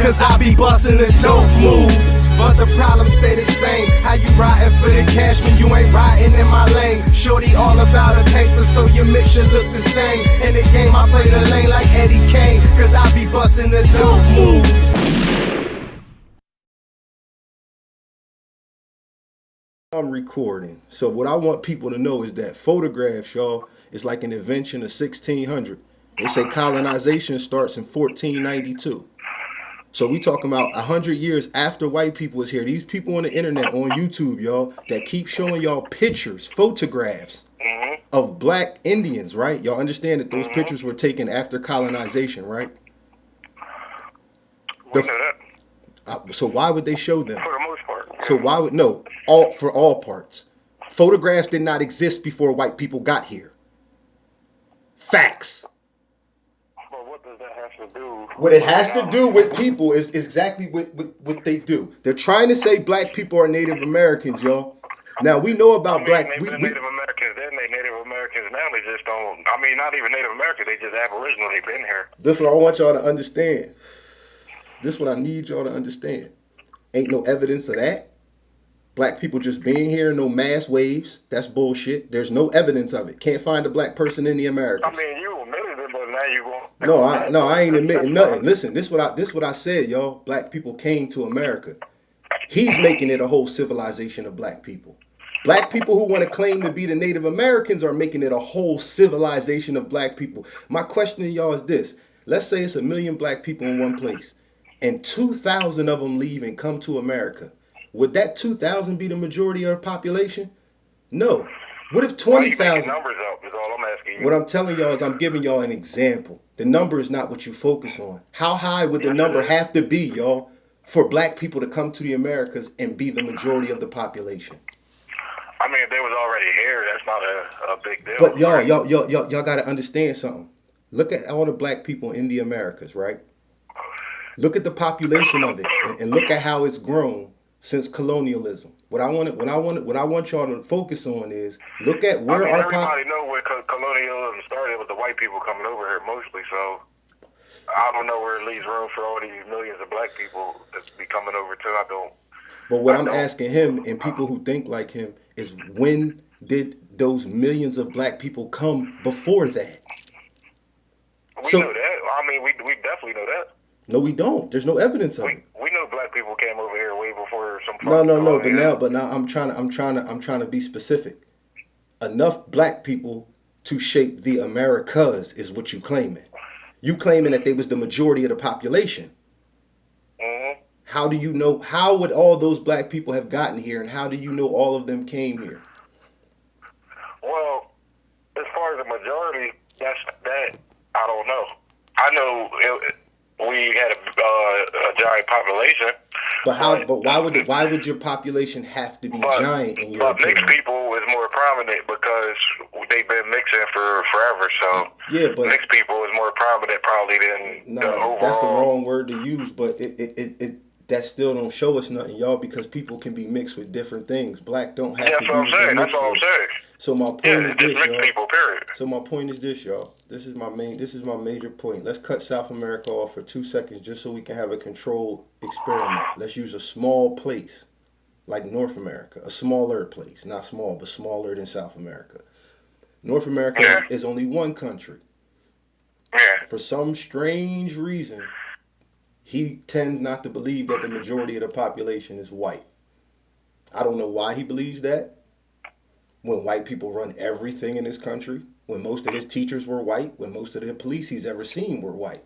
cause I be bustin' the dope moves. But the problem stay the same. How you riding for the cash when you ain't riding in my lane? Shorty all about a paper, so your mixture look the same. In the game I play the lane like Eddie Kane, cause I be bustin' the dope moves. I'm recording. So what I want people to know is that photographs, y'all, is like an invention of 1600. They say colonization starts in 1492. So we talking about 100 years after white people was here. These people on the internet, on YouTube, y'all, that keep showing y'all pictures, photographs of black Indians, right? Y'all understand that those pictures were taken after colonization, right? We know that. So why would they show them? For the most part. So why would, no, for all parts. Photographs did not exist before white people got here. Facts. But what does that have to do? What it has to do with people is exactly what they do. They're trying to say black people are Native Americans, y'all. Now, we know about black... Native Americans then, they Native Americans now, they just don't... I mean, not even Native Americans, they just Aboriginal, they've been here. This is what I want y'all to understand. This is what I need y'all to understand. Ain't no evidence of that. Black people just being here, no mass waves. That's bullshit. There's no evidence of it. Can't find a black person in the Americas. I mean, you admitted it, but now you going... No, I ain't admitting nothing. Listen, this what I said, y'all. Black people came to America. He's making it a whole civilization of black people. Black people who want to claim to be the Native Americans are making it a whole civilization of black people. My question to y'all is this. Let's say it's 1 million black people in one place, and 2,000 of them leave and come to America. Would that 2,000 be the majority of the population? No. What if 20,000? Numbers up is all I'm asking you. What I'm telling y'all is I'm giving y'all an example. The number is not what you focus on. How high would the number have to be, y'all, for black people to come to the Americas and be the majority of the population? I mean, if they was already here, that's not a big deal. But y'all got to understand something. Look at all the black people in the Americas, right? Look at the population of it, and look at how it's grown since colonialism. What I want y'all to focus on is look at where everybody know where colonialism started with the white people coming over here mostly. So I don't know where it leaves room for all these millions of black people to be coming over too. I don't. But what I'm asking him and people who think like him is, when did those millions of black people come before that? We know that. I mean, we definitely know that. No, we don't. There's no evidence of it. We know black people came over here way before some. No. But now I'm trying to be specific. Enough black people to shape the Americas is what you claiming. You claiming that they was the majority of the population. How do you know? How would all those black people have gotten here, and how do you know all of them came here? Well, as far as the majority, that I don't know. I know we had a giant population. But why would your population have to be giant in your opinion? Mixed people is more prominent because they've been mixing for forever. So yeah, but mixed people is more prominent probably than the overall. That's the wrong word to use, but it that still don't show us nothing, y'all, because people can be mixed with different things. Black don't have to be. That's all I'm saying. So my point is this, y'all. People, period. So my point is this, y'all. This is my major point. Let's cut South America off for 2 seconds just so we can have a controlled experiment. Let's use a small place like North America, a smaller place, not small, but smaller than South America. North America is only one country. Yeah. For some strange reason, he tends not to believe that the majority of the population is white. I don't know why he believes that. When white people run everything in this country, when most of his teachers were white, when most of the police he's ever seen were white,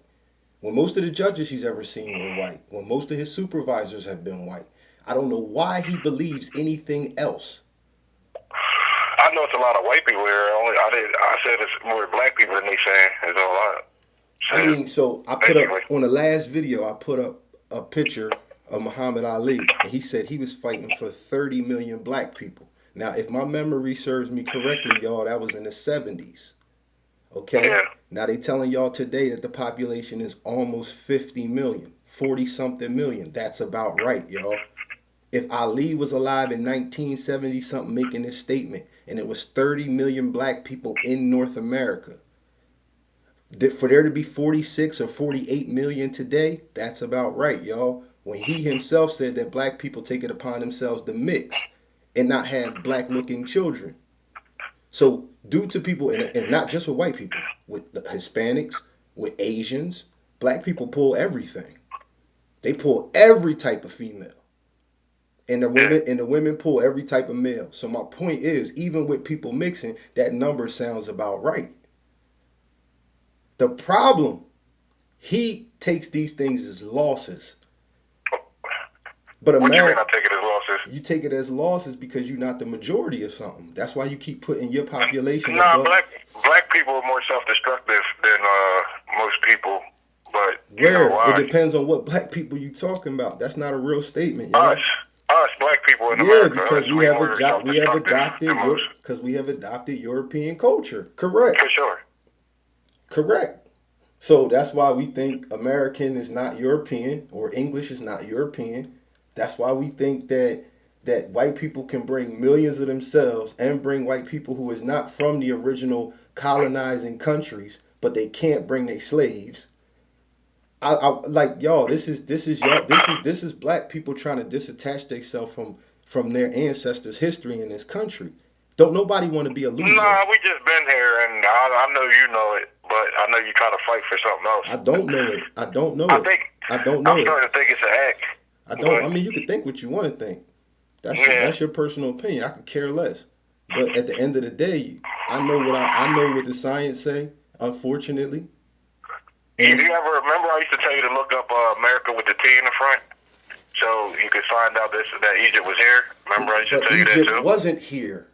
when most of the judges he's ever seen were white, when most of his supervisors have been white. I don't know why he believes anything else. I know it's a lot of white people here. I said it's more black people than they saying. Is all I mean, so I put up on the last video, I put up a picture of Muhammad Ali, and he said he was fighting for 30 million black people. Now, if my memory serves me correctly, y'all, that was in the 70s. Okay? Yeah. Now they telling y'all today that the population is almost 50 million, 40-something million. That's about right, y'all. If Ali was alive in 1970-something making this statement, and it was 30 million black people in North America, For there to be 46 or 48 million today, that's about right, y'all. When he himself said that black people take it upon themselves to mix and not have black looking children. So due to people, and not just with white people, with the Hispanics, with Asians, black people pull everything. They pull every type of female. And the women pull every type of male. So my point is, even with people mixing, that number sounds about right. The problem, he takes these things as losses. But What you mean America, I take it as losses? you take it as losses because you're not the majority of something. That's why you keep putting your population Nah, above. black people are more self-destructive than most people. But you know Where? why? It depends on what black people you talking about. That's not a real statement, y'all. Us black people in Yeah, America. because us, we have more adopted than most. European culture. Correct. For sure. Correct. So that's why we think American is not European or English is not European. That's why we think that white people can bring millions of themselves and bring white people who is not from the original colonizing countries, but they can't bring their slaves. I like y'all. This is black people trying to disattach themselves from their ancestors' history in this country. Don't nobody want to be a loser. Nah, we just been here, and I know you know it, but I know you trying to fight for something else. I don't know it. I don't know I it. think I don't know I'm it. starting to think it's an act. I don't. But, I mean, you can think what you want to think. That's Yeah. that's your personal opinion. I could care less. But at the end of the day, I know what the science say. Unfortunately, you and ever remember I used to tell you to look up America with the T in the front, so you could find out that Egypt was here. Remember I used to but tell you that Egypt too. wasn't here.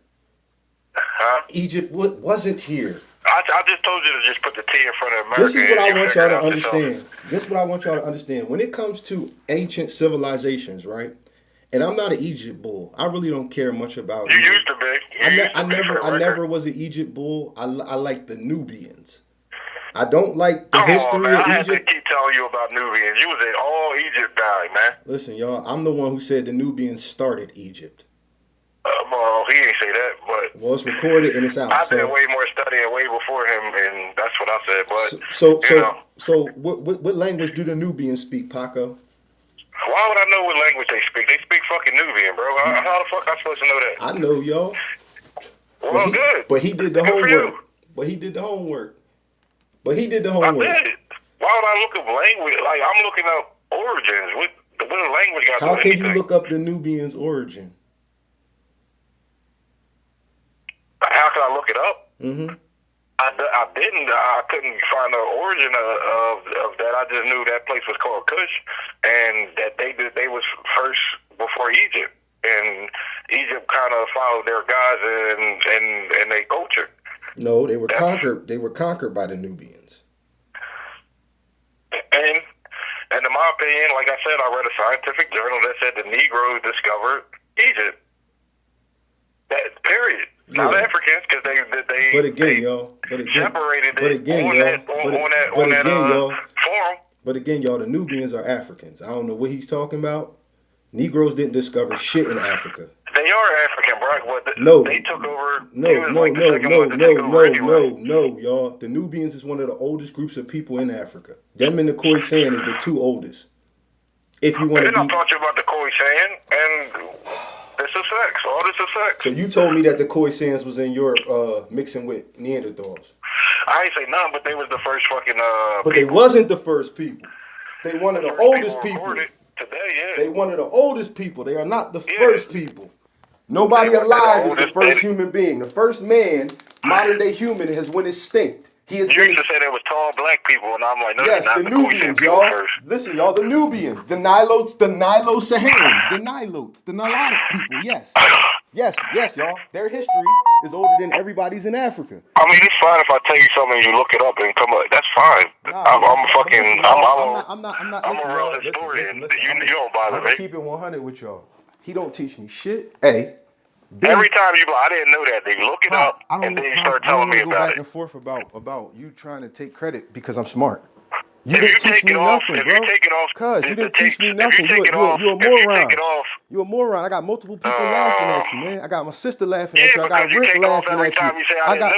Huh? Egypt wasn't here. I just told you to just put the T in front of America. This is what I and you want figure y'all it to out yourself. understand. This is what I want y'all to understand. When it comes to ancient civilizations, right? And I'm not an Egypt bull. I really don't care much about You Egypt. used to be. You used to be, for the I record. never was an Egypt bull. I like the Nubians. I don't like the Come on, history man. of I had to Egypt. keep telling you about Nubians. You was an all Egypt guy, man. Listen, y'all, I'm the one who said the Nubians started Egypt. Well, he didn't say that, but Well, it's recorded and it's out. I did So, way more studying way before him, and that's what I said. But so what language do the Nubians speak, Paco? why would I know what language they speak? They speak fucking Nubian, bro. How the fuck am I supposed to know that? I know, y'all. Well, good. But he did the Good for you. homework. But he did the homework. But he did the I homework. did. Why would I look up language? Like, I'm looking up origins. What language got to How do can anything? you look up the Nubians' origin? How can I look it up? Mm-hmm. I didn't. I couldn't find the origin of that. I just knew that place was called Kush, and that they was first before Egypt, and Egypt kind of followed their guys and their culture. No, they were conquered. They were conquered by the Nubians. And in my opinion, like I said, I read a scientific journal that said the Negroes discovered Egypt. That period. Not Yeah. Africans, because they But again, they y'all. But again, separated but it again, on y'all. that But again, y'all. forum. But again, y'all. The Nubians are Africans. I don't know what he's talking about. Negroes didn't discover shit in Africa. They are African, bro. But No. they took over. No, they was no, like the no, second no, one to take over no, anyway. no, y'all. The Nubians is one of the oldest groups of people in Africa. Them and the Khoisan is the two oldest. If you want And to I be. taught you about the Khoisan, and this is sex. All this is sex. So you told me that the Khoisans was in Europe mixing with Neanderthals. I ain't say none, but they was the first fucking But they wasn't the first people. They one of the oldest people. recorded today, yeah. They one of the oldest people. They are not the Yeah. first people. Nobody They were the alive is the oldest, first and- human being. The first man, modern day human, has went extinct. He has You been used to say there was tall black people, and I'm like, no, Yes, they're not. the The Khoisan Nubians, people y'all. first. Listen, y'all, the Nubians, the Nilotes, the Nilo-Saharans, the Nilotes, the Nilotic people. Yes, yes, y'all. Their history is older than everybody's in Africa. I mean, it's fine if I tell you something and you look it up and come up. That's fine. Nah, I'm listen, fucking. listen, y'all, I'm not. a Listen, real y'all, historian. listen. You don't bother I'm me. gonna keep it 100 with y'all. He don't teach me shit. A. B. Every time you go, I didn't know that. They look it up, and then you start telling me go about back it. and forth about you trying to take credit because I'm smart. You didn't teach me nothing, bro. Cuz you didn't teach me nothing. You a moron. You a moron. I got multiple people laughing at you, man. I got my sister laughing at you. I got Rick laughing at you. I got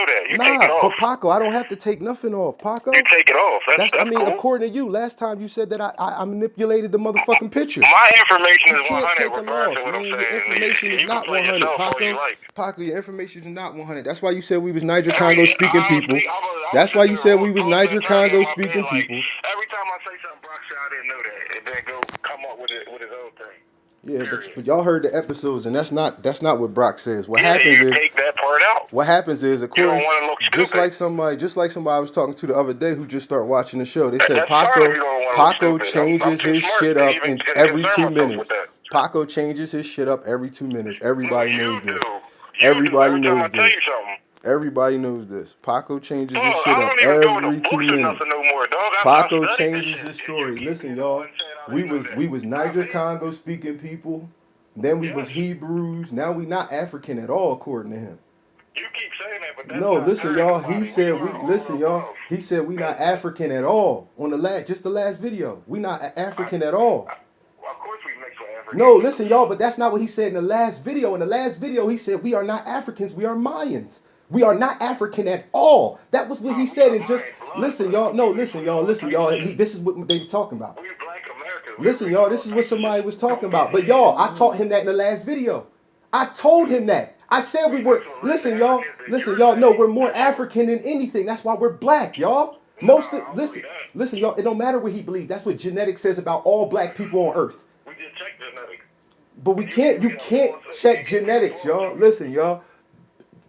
but Paco, I don't have to take nothing off, Paco. You take it off. That's I mean, cool. according to you, last time you said that I manipulated the motherfucking picture. My information is You can't 100. take them off, man. Your information is not 100, Paco. Like. Paco, your information is not 100. That's why you said we was Niger Congo speaking people. That's why you said we was Niger Congo speaking people. Every time I say something, Brock said I didn't know that, and then go come up with his own thing. Yeah, but y'all heard the episodes, and that's not what Brock says. What happens is take that part out. What happens is, according just stupid. like somebody I was talking to the other day who just started watching the show, they said Paco changes his shit up in every 2 minutes. Paco changes his shit up every 2 minutes. Everybody knows this. Everybody knows this. Everybody knows this. Paco changes his shit up every 2 minutes. Paco changes his story. Listen, y'all, we was Niger Congo speaking people. Then we was Hebrews. Now we not African at all, according to him. You keep saying that, but that's no, not listen, y'all. everybody. He said we not African at all on the last video. We not African at all. Well, of course we mix with African. No, listen, y'all, but that's not what he said in the last video. In the last video, he said we are not Africans. We are Mayans. We are not African at all. That was what he said. And just listen, y'all. No, listen, y'all. Listen, y'all. This is what they were talking about. We black Americans. Listen, y'all. This is what somebody was talking about. But y'all, I taught him that in the last video. I told him that. I said we were. Listen, y'all. Listen, y'all. No, we're more African than anything. That's why we're black, y'all. Listen, y'all. It don't matter what he believes. That's what genetics says about all black people on Earth. We just check genetics. But we can't. You can't check genetics, y'all. Listen, y'all.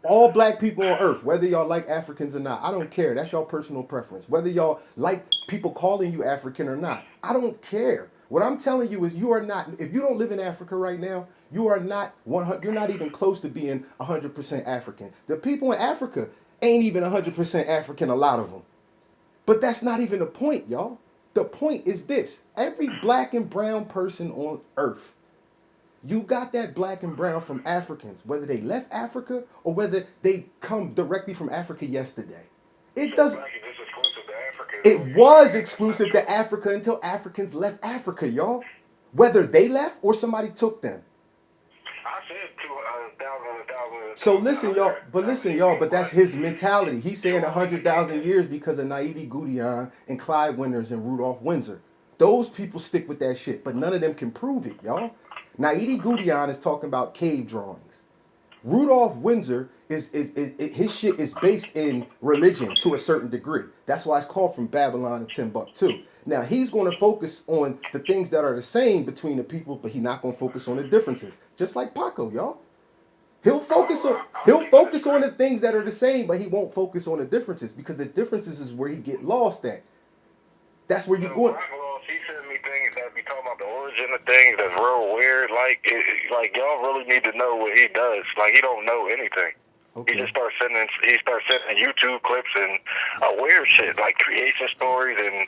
All black people on Earth, whether y'all like Africans or not, I don't care. That's your personal preference. Whether y'all like people calling you African or not, I don't care. What I'm telling you is you are not, if you don't live in Africa right now, you are not 100, you're not even close to being 100% African. The people in Africa ain't even 100% African, a lot of them. But that's not even the point, y'all. The point is this. Every black and brown person on Earth, you got that black and brown from Africans, whether they left Africa or whether they come directly from Africa yesterday. It doesn't. It was exclusive to Africa until Africans left Africa, y'all. Whether they left or somebody took them. I said 2,000. So listen, y'all, but that's his mentality. He's saying 100,000 years because of Naidi Goudian and Clyde Winters and Rudolph Windsor. Those people stick with that shit, but none of them can prove it, y'all. Naidi Goudian is talking about cave drawings. Rudolph Windsor is his shit is based in religion to a certain degree. That's why it's called From Babylon to Timbuktu. Now he's going to focus on the things that are the same between the people, but he's not going to focus on the differences. Just like Paco, y'all. He'll focus on the things that are the same, but he won't focus on the differences because the differences is where he get lost at. That's where you're going. He sent me things that be talking about the origin of things that's real weird. Like y'all really need to know what he does. Like he don't know anything. Okay. He just starts sending YouTube clips and weird shit like creation stories and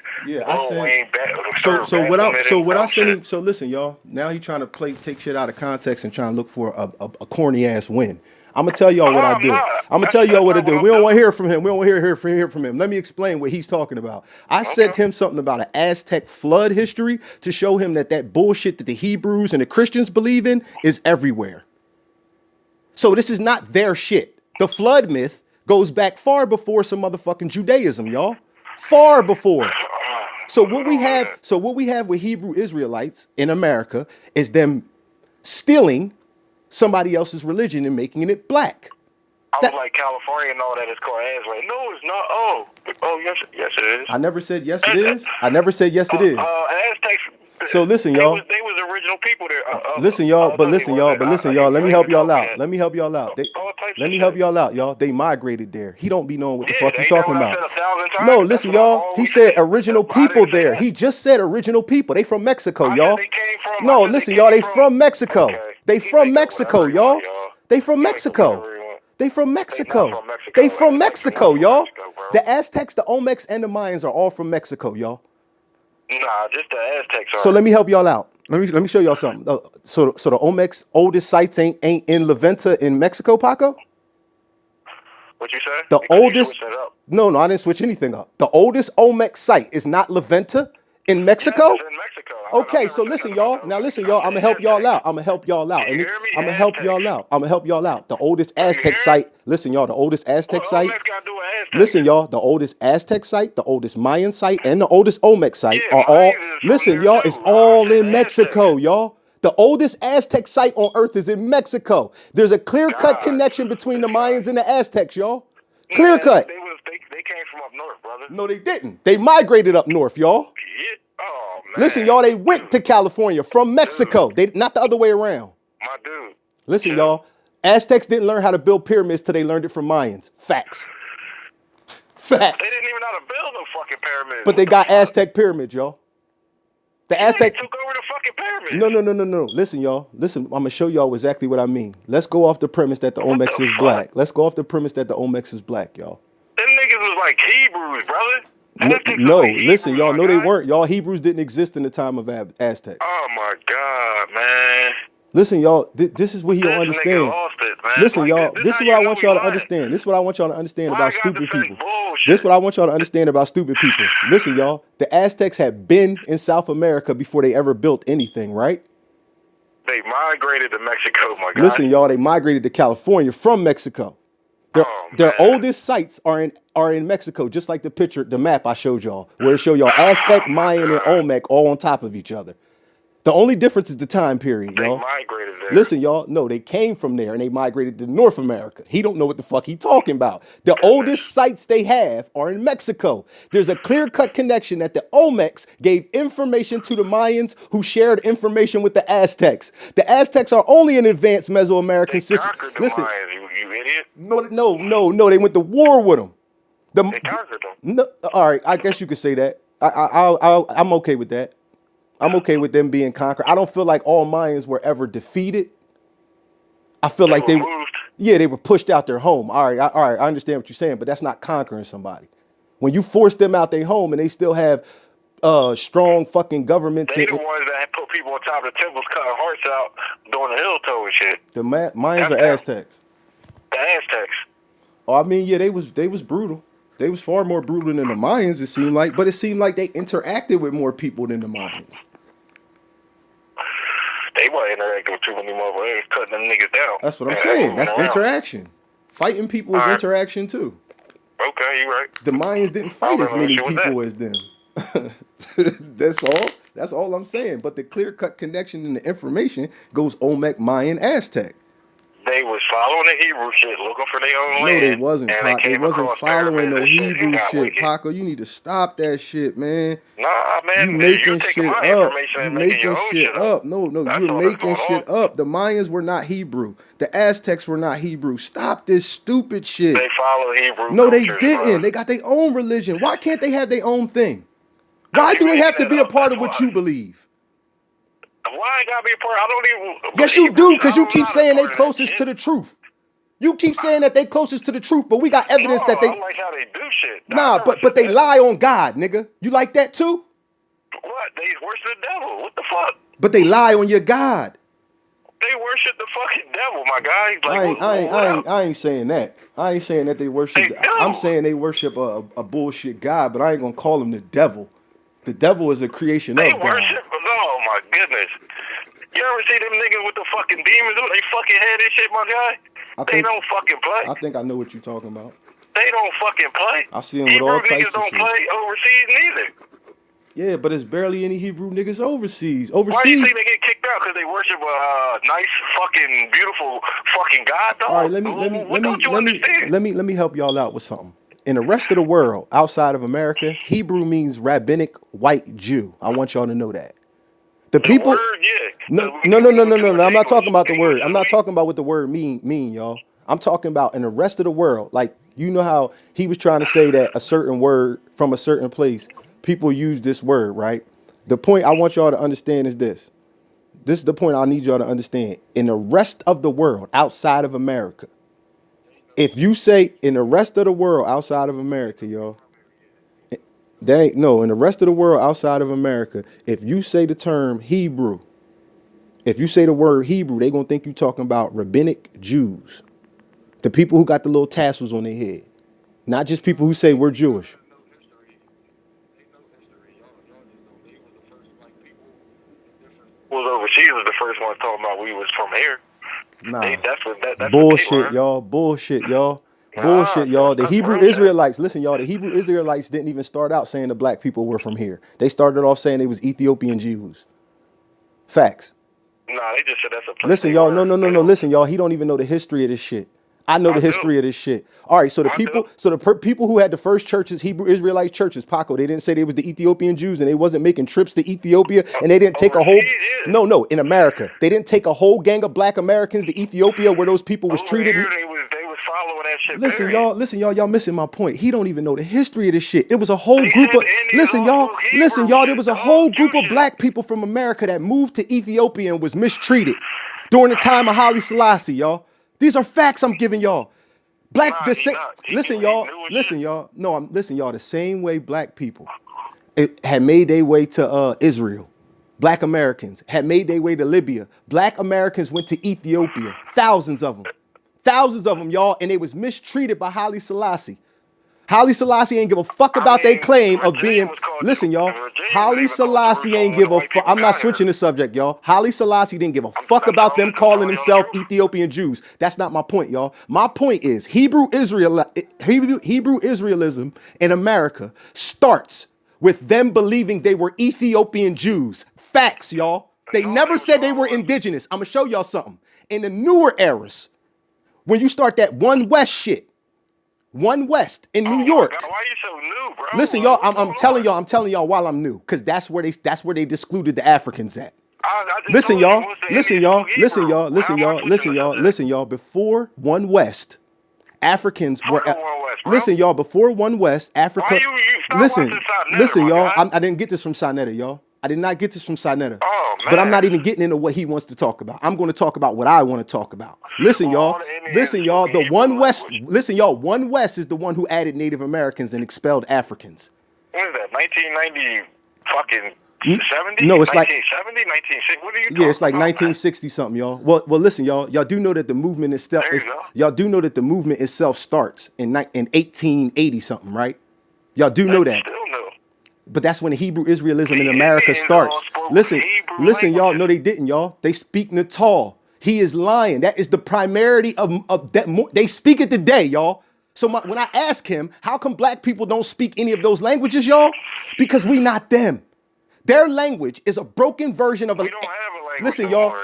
So listen, y'all. Now he trying to take shit out of context and trying to look for a corny ass win. I'm gonna tell y'all what I do. I'm gonna tell y'all what I do. We don't want to hear from him. We don't want to hear from him. Let me explain what he's talking about. I sent him something about an Aztec flood history to show him that bullshit that the Hebrews and the Christians believe in is everywhere. So this is not their shit. The flood myth goes back far before some motherfucking Judaism, y'all. Far before. So what we have with Hebrew Israelites in America is them stealing somebody else's religion and making it black. I was like California and all that is called Aztec. No, it's not. Oh, yes, it is. I never said yes, it is. I never said yes, it is. Aztecs. So listen, y'all. They was original people there. Listen, y'all. Let me help y'all out. Y'all. They migrated there. He don't be knowing what the fuck he talking about. No, listen, y'all. He said original people there. He just said original people. They from Mexico, y'all. No, listen, y'all. They from Mexico. They from Mexico, y'all. They from Mexico. They from Mexico. They from Mexico, y'all. The Aztecs, the Olmecs, and the Mayans are all from Mexico, y'all. Nah, just the Aztecs are. So let me help y'all out. Let me show y'all something. So the Olmecs' oldest sites ain't in La Venta in Mexico, Paco? What you said? The Because you oldest. switched it up. No, I didn't switch anything up. The oldest Olmec site is not La Venta in Mexico. Yes, it's in Mexico. Okay, so listen, y'all. Now listen, y'all. I'm gonna help y'all out. I'm gonna help y'all out. You hear me? I'm gonna help y'all out. I'm gonna help y'all out. The oldest Aztec hear? site. Listen, y'all. The oldest Aztec What site. Olmec's got to do with Aztec? Listen, y'all. The oldest Aztec site, the oldest Mayan site, and the oldest Olmec site Yeah, are all. Mayans is from Listen, there y'all. too. It's all in Aztecs. Mexico, y'all. The oldest Aztec site on Earth is in Mexico. There's a clear-cut God. connection between the Mayans and the Aztecs, y'all. Man, Clear-cut. They came from up north, brother. No, they didn't. They migrated up north, y'all. Yeah. Oh man. Listen, y'all. They went to California from Mexico. They not the other way around. My dude. Listen, Chill. y'all. Aztecs didn't learn how to build pyramids till they learned it from Mayans. Facts. They Facts. didn't even know how to build no fucking pyramids. But they got Aztec pyramids, y'all. The They Aztec. took over the fucking pyramids. No. Listen, y'all. Listen, I'm gonna show y'all exactly what I mean. Let's go off the premise that the What Olmecs the is fuck? black. Let's go off the premise that the Olmecs is black, y'all. Them niggas was like Hebrews, brother. Aztecs was No, like listen, Hebrews, y'all. my No, they guy. weren't. Y'all Hebrews didn't exist in the time of Aztecs. Oh my god, man. Listen, y'all. This is what he don't This nigga understand. lost it, man. Listen, Like, y'all. this This is how what I you want know y'all he to lying. understand. This is what I want y'all to understand Why about I gotta stupid defend people. bullshit? This is what I want y'all to understand about stupid people. Listen, y'all. The Aztecs had been in South America before they ever built anything, right? They migrated to Mexico, my guy. Listen, y'all. They migrated to California from Mexico. Their, Oh, their man. oldest sites are in Mexico, just like the picture, the map I showed y'all, where it show y'all Aztec, Mayan, and Olmec all on top of each other. The only difference is the time period, They y'all. migrated there. Listen, y'all. No, they came from there and they migrated to North America. He don't know what the fuck he talking about. The oldest sites they have are in Mexico. There's a clear-cut connection that the Olmecs gave information to the Mayans who shared information with the Aztecs. The Aztecs are only an advanced Mesoamerican They system. conquered the Listen, Mayans, you idiot. no. They went to war with them. They conquered them. No, all right, I guess you could say that. I'm okay with that. I'm okay with them being conquered. I don't feel like all Mayans were ever defeated. I feel like were moved. they were pushed out their home. All right, I understand what you're saying, but that's not conquering somebody. When you force them out their home and they still have strong fucking governments. They the ones that had put people on top of the temples, cutting hearts out, doing the hill toe and shit. The Mayans That's or them. Aztecs? The Aztecs. Oh, I mean, yeah, they was brutal. They was far more brutal than the Mayans, it seemed like, but it seemed like they interacted with more people than the Mayans. They weren't interacting with too many motherfuckers. They was cutting them niggas down. That's what I'm And saying. moving That's around. interaction. Fighting people is All right. interaction too. Okay, you right. The Mayans didn't I fight don't as have an many issue with people as them. That's all. That's all I'm saying. But the clear-cut connection in the information goes Olmec, Mayan, Aztec. They was following the Hebrew shit, looking for their own No, land. they wasn't, and Pac. They came wasn't across following pyramids no and shit Hebrew and got shit, wicked. Paco. You need to stop that shit, man. Nah, man, You you making taking shit my up. information You and making your making own shit up. No, That's you're all that's making going shit on. up. The Mayans were not Hebrew. The Aztecs were not Hebrew. Stop this stupid shit. They follow Hebrew No, they cultures, didn't. bro. They got their own religion. Why can't they have their own thing? Why you do they have to making be that a up, part of that's what why. you believe? Why I gotta be a part? I don't even. Yes, you do, because you I'm keep not a saying they part of that closest shit. to the truth. You keep saying that they closest to the truth, but we got No, evidence that I they like how they do shit. I nah, never but they said that. lie on God, nigga. You like that too? What? They worship the devil. What the fuck? But they lie on your God. They worship the fucking devil, my guy. Like, I ain't saying that. I ain't saying that they worship. They do. I'm saying they worship a bullshit God, but I ain't gonna call him the devil. The devil is a creation They of God. worship. Oh my goodness. You ever see them niggas with the fucking demons with they fucking head and shit, my guy? They don't fucking play. I think I know what you're talking about. They don't fucking play. I see them with all Hebrew types niggas of don't shit. play overseas neither. Yeah, but there's barely any Hebrew niggas overseas. Why do you Overseas. think they get kicked out? Because they worship a nice fucking beautiful fucking God, dog? All right, let me help y'all out with something. In the rest of the world, outside of America, Hebrew means rabbinic white Jew. I want y'all to know that. The people. Word, yeah. No. I'm not talking about the word. I'm not talking about what the word mean, y'all. I'm talking about in the rest of the world. Like, you know how he was trying to say that a certain word from a certain place, people use this word, right? The point I want y'all to understand is this. This is the point I need y'all to understand. In the rest of the world, outside of America, if you say in the rest of the world outside of America, y'all, in the rest of the world outside of America, if you say the term Hebrew, if you say the word Hebrew, they're going to think you're talking about rabbinic Jews. The people who got the little tassels on their head. Not just people who say we're Jewish. Was overseas was the first one talking about we was from here. Nah. That's bullshit, y'all. Bullshit, y'all. Bullshit, y'all. The Hebrew Israelites, listen, y'all, the Hebrew Israelites didn't even start out saying the black people were from here. They started off saying they was Ethiopian Jews. Facts. Nah, they just said that's a place. Listen, y'all, no. Listen, y'all, he don't even know the history of this shit. I know the history of this shit. All right, so the people who had the first churches, Hebrew Israelite churches, Paco, they didn't say they was the Ethiopian Jews and they wasn't making trips to Ethiopia and they didn't take a whole, no, in America. They didn't take a whole gang of black Americans to Ethiopia where those people was treated. They was following that shit. Listen, y'all missing my point. He don't even know the history of this shit. It was a whole group of, listen, y'all, there was a whole group of black people from America that moved to Ethiopia and was mistreated during the time of Haile Selassie, y'all. These are facts I'm giving y'all. Listen, y'all. No, listen, y'all. The same way black people had made their way to Israel, black Americans had made their way to Libya. Black Americans went to Ethiopia, thousands of them, y'all, and they was mistreated by Haile Selassie. Haile Selassie ain't give a fuck about their claim of being, listen, y'all, Haile Selassie ain't give a fuck. I'm not switching the subject, y'all. Haile Selassie didn't give a fuck about them calling themselves Ethiopian Jews. That's not my point, y'all. My point is Hebrew Israelism in America starts with them believing they were Ethiopian Jews. Facts, y'all. They never said they were indigenous. I'm going to show y'all something. In the newer eras, when you start that One West shit, One West in New York. God, why you so new, bro? Listen, y'all, I'm telling y'all while I'm new, because that's where they excluded the Africans at. Listen, y'all. Before One West, Africans were. Listen, y'all. Before One West, Africa. Listen, y'all. I didn't get this from Sinetta, y'all. I did not get this from Sinetta. Oh, man. But I'm not even getting into what he wants to talk about. I'm going to talk about what I want to talk about. Listen, y'all. The One West. Listen, y'all. One West is the one who added Native Americans and expelled Africans. What is that? 1990 fucking 70? No, it's like 1970, 1960. What are you talking yeah, it's like about, 1960 something, y'all. Well, listen, y'all. Y'all do know that the movement itself. Y'all do know that the movement itself starts in 1880 something, right? Y'all do know that. Still no. But that's when the Hebrew Israelism in America starts. Listen, y'all. No, they didn't, y'all. They speak Natal. He is lying. That is the primarity of that. They speak it today, y'all. So when I ask him, how come black people don't speak any of those languages, y'all? Because we not them. Their language is a broken version of a. We don't have a language.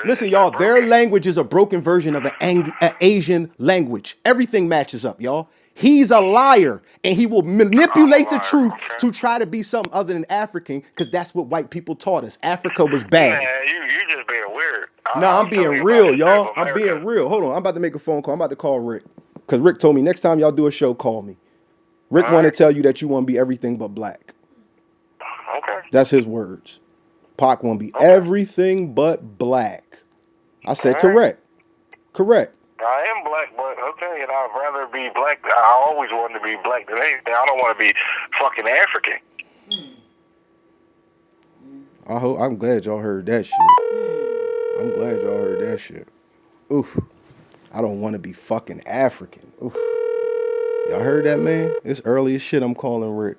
Listen, y'all. Their language is a broken version of an Asian language. Everything matches up, y'all. He's a liar, and he will manipulate the truth to try to be something other than African, because that's what white people taught us. Africa was bad. Yeah, you just being weird. No, I'm being real, y'all. I'm being real. Hold on, I'm about to make a phone call. I'm about to call Rick, because Rick told me next time y'all do a show, call me. Rick want to tell you that you want to be everything but black. Okay. That's his words. Pac want to be everything but black. I said correct. I am black, but okay, and I'd rather be black. I always wanted to be black than anything. I don't want to be fucking African. I'm glad y'all heard that shit. Oof. I don't want to be fucking African. Oof. Y'all heard that, man? It's early as shit. I'm calling Rick.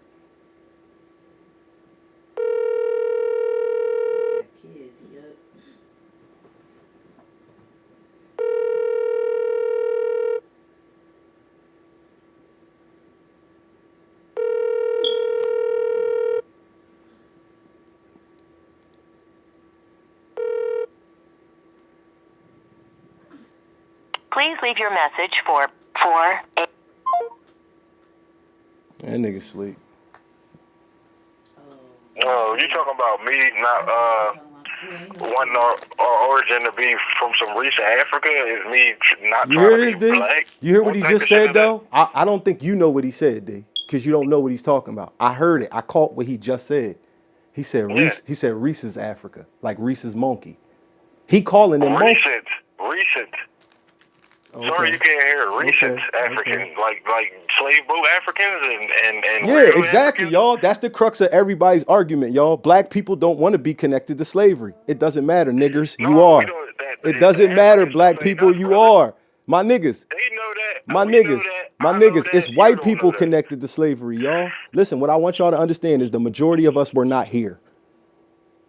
Please leave your message for 4. That nigga sleep. Oh, you talking about me not wanting our origin to be from some recent Africa? Is me not trying to be black? You hear what he just said, though? I don't think you know what he said, D, because you don't know what he's talking about. I heard it. I caught what he just said. He said Reese. He said Reese's Africa, like Reese's monkey. He calling them recent. Okay. Sorry, you can't hear recent African, like slave boat Africans and yeah, exactly, Africans. Y'all. That's the crux of everybody's argument, y'all. Black people don't want to be connected to slavery. It doesn't matter, niggers. You are. It doesn't matter, black people. You are. My niggas. They know that. My We know niggas, that. my I know niggas, that. it's You white don't people know that. connected to slavery, y'all. Listen, what I want y'all to understand is the majority of us were not here.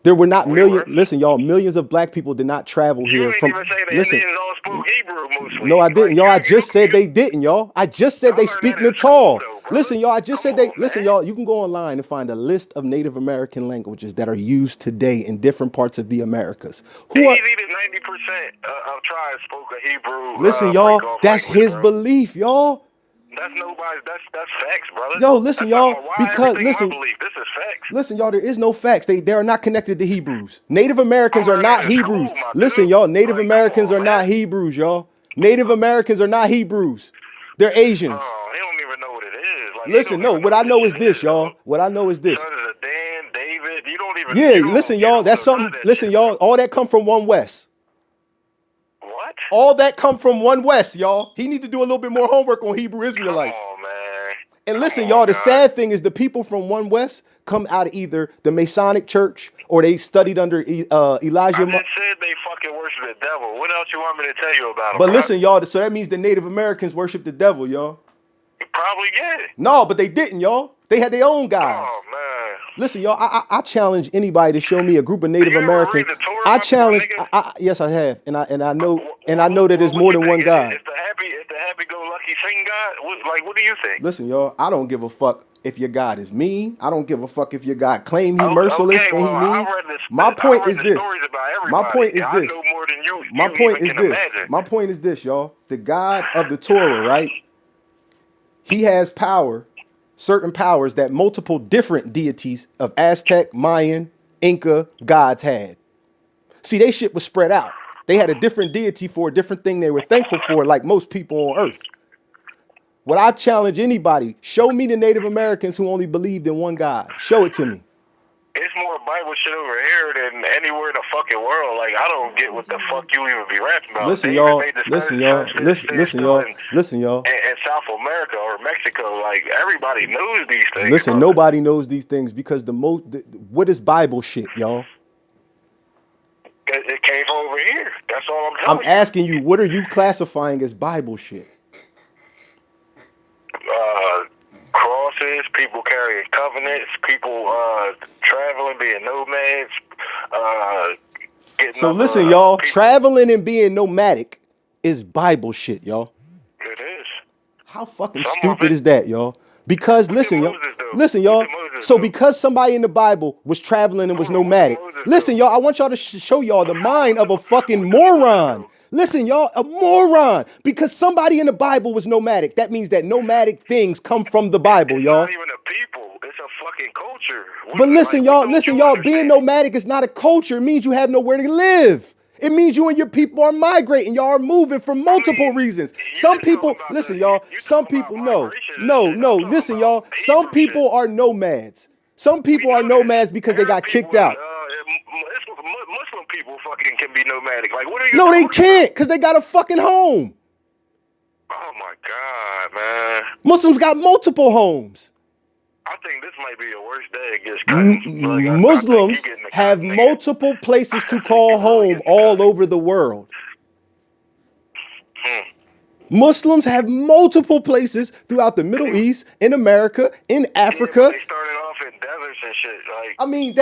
There were not We were. listen, y'all, millions of black people did not travel You here didn't from, even say the listen, Indians all spoke Hebrew mostly. no, I didn't, Like, y'all. I just said they didn't, y'all. I just I said they learned speak that in school, Natal. though, brother. Listen, y'all, I just Come said they, on, listen, man. y'all, you can go online and find a list of Native American languages that are used today in different parts of the Americas. Who are, 80 to 90% of tribes spoke a Hebrew listen, y'all, break-off that's language, his bro. belief, y'all. That's nobody. That's facts, brother. Yo, listen, That's not y'all, my why because, everything listen, my belief. This is facts. listen, y'all, there is no facts. They are not connected to Hebrews. Native I Americans are learned not that in Hebrews. school, my Listen, dude. y'all, Native Like, come Americans on, are not man. Hebrews, y'all. Native Americans are not Hebrews. They're Asians. Oh, he don't even know what it is. Like, he Listen, don't no, even know what I what know this is shit this, is, y'all. dog. What I know is this. Sons of Dan, David. You don't even. Yeah, You listen, don't. You y'all, don't that's know none something. of that Listen, shit, y'all, bro. all that come from one West. What? All that come from one West, y'all. He need to do a little bit more homework on Hebrew Come Israelites. on, man. And Come listen, on, y'all, the God. sad thing is the people from One West come out of either the Masonic Church or they studied under Elijah. I just said they fucking worship the devil. What else you want me to tell you about them? But listen, y'all, so that means the Native Americans worship the devil, y'all. Probably yeah. No, but they didn't, y'all. They had their own gods. Oh man. Listen, y'all, I challenge anybody to show me a group of Native You ever Americans. read the Torah, I my challenge, nigga? yes, I have, and I know that What there's more you than one think? God. It's the happy-go-lucky sing God. What do you think? Listen, y'all, I don't give a fuck if your God is mean. I don't give a fuck if your God claim he merciless Okay, and he well, mean. I read this. My point I is read the this. stories about My everybody. point is I this. know more than you. My You point even is can this. imagine. My point is this, y'all. The God of the Torah, right? He has power, certain powers that multiple different deities of Aztec, Mayan, Inca gods had. See, they shit was spread out. They had a different deity for a different thing they were thankful for, like most people on earth. What I challenge anybody, show me the Native Americans who only believed in one God. Show it to me. It's more Bible shit over here than anywhere in the fucking world. Like, I don't get what the fuck you even be rapping about. Listen, They even y'all. made the Listen, census y'all. Listen, y'all. Listen, y'all. in South America or Mexico. Like, everybody knows these things. Listen, Bro. nobody knows these things because what is Bible shit, y'all? It came from over here. That's all I'm I'm telling asking you, what are you classifying as Bible shit? you. Crosses, people carrying covenants, people traveling, being nomads, getting So other listen, y'all, people. traveling and being nomadic is Bible shit, y'all. It is. How fucking Some of stupid it. is that, y'all? Because What did listen, y'all. Moses do? Listen, What y'all. did Moses So do? because somebody in the Bible was traveling and was Hold on, what did nomadic, Moses listen, do? y'all. I want y'all to show y'all the mind of a fucking What did Moses moron. do? Listen, y'all, a moron. Because somebody in the Bible was nomadic. That means that nomadic things come from the Bible, It's y'all. not even a people. It's a fucking culture. But listen, What y'all, don't you being understand? nomadic is not a culture. It means you have nowhere to live. It means you and your people are migrating. Y'all are moving for multiple reasons. You Some just talking people, about listen, y'all, you some talking about people, no, migration and no, shit. I'm talking listen, about y'all, some Hebrew shit. people are nomads. Some We people are know this. nomads because they Arab got people, kicked out. Muslim people fucking can be nomadic. Like, what are you No, they talking can't because they got a fucking home. about? Oh my god, man. Muslims got multiple homes. I think this might be the worst day it gets cutting. Like, I think you Muslims getting the have cut, nigga. multiple places to I think call you really home getting the all cut. over the world. Muslims have multiple places throughout the Middle East, in America, in Yeah, but Africa. they started off in deserts and shit. Like, I mean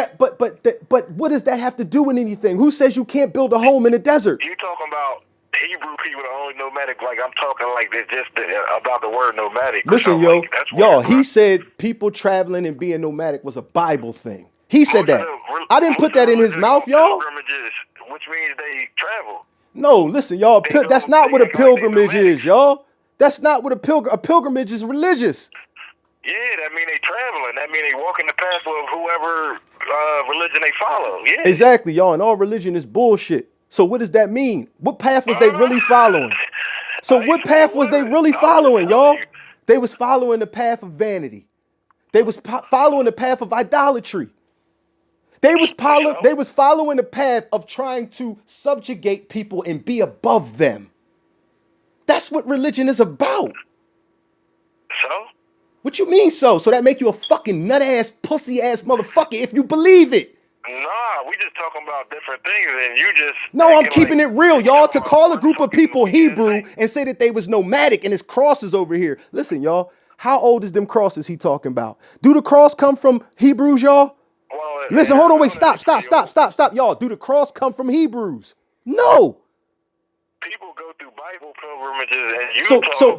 but what does that have to do with anything? Who says you can't build a home in a desert? you talking about Hebrew people the only nomadic? Like, I'm talking like this just about the word nomadic. Or Listen, something. yo, Like, that's y'all, weird, he bro. said people traveling and being nomadic was a Bible thing. He said Most of that. the I didn't put that in his religions mouth, are y'all. pilgrimages, which means they travel. No, listen, y'all, They go. that's not They what a act like they pilgrimage nomadic. is, y'all. That's not what a pilgrimage is religious. Yeah, that mean they traveling. That mean they walking the path of whoever religion they follow. Yeah. Exactly, y'all, and all religion is bullshit. So what does that mean? What path was they really following? So I ain't what say it path was they wasn't. really I'm just following, telling y'all? you. They was following the path of vanity. They was following the path of idolatry. They was following the path of trying to subjugate people and be above them. That's what religion is about. So? What you mean so? So that make you a fucking nut ass, pussy ass motherfucker if you believe it. Nah, we just talking about different things, and you just... No, I'm keeping it real, y'all. To call a group of fucking people weekend Hebrew thing. and say that they was nomadic and his crosses over here. Listen, y'all. How old is them crosses he talking about? Do the cross come from Hebrews, y'all? Well, Listen, hold on, wait, Arizona stop, is pretty old. y'all. Do the cross come from Hebrews? No. People go through Bible pilgrimages, and you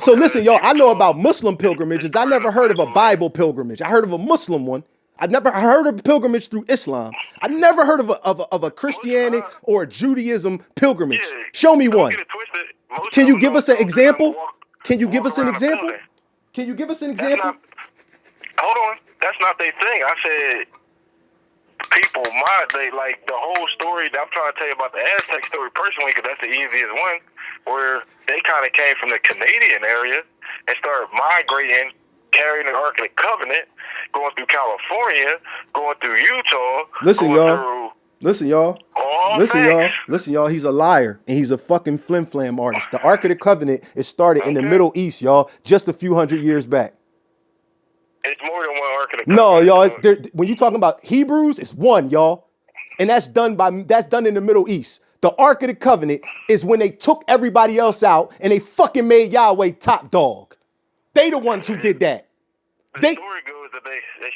So listen, y'all. I know about Muslim pilgrimages. I never heard of a Bible pilgrimage. I heard of a Muslim one. I never heard of a pilgrimage through Islam. I never heard of a Christianity or a Judaism pilgrimage. Yeah, Show me don't one. get it twisted. Most Can of you them give don't us an go example? walk- Can you give walk us an around a example? building. Can you give us an That's example? not. Hold on, that's not their thing. I said people, they like the whole story. I'm trying to tell you about the Aztec story personally because that's the easiest one, where they kind of came from the Canadian area and started migrating, carrying the Ark of the Covenant, going through California, going through Utah. Listen, going y'all. through Listen, y'all. all Listen, y'all. things. Listen, y'all. He's a liar and he's a fucking flim-flam artist. The Ark of the Covenant is started in the Okay. Middle East, y'all, just a few hundred years back. It's more than one Ark of the No, Covenant. y'all. When you talking about Hebrews, it's one, y'all, and that's done in the Middle East. The Ark of the Covenant is when they took everybody else out and they fucking made Yahweh top dog. They the ones who did that. The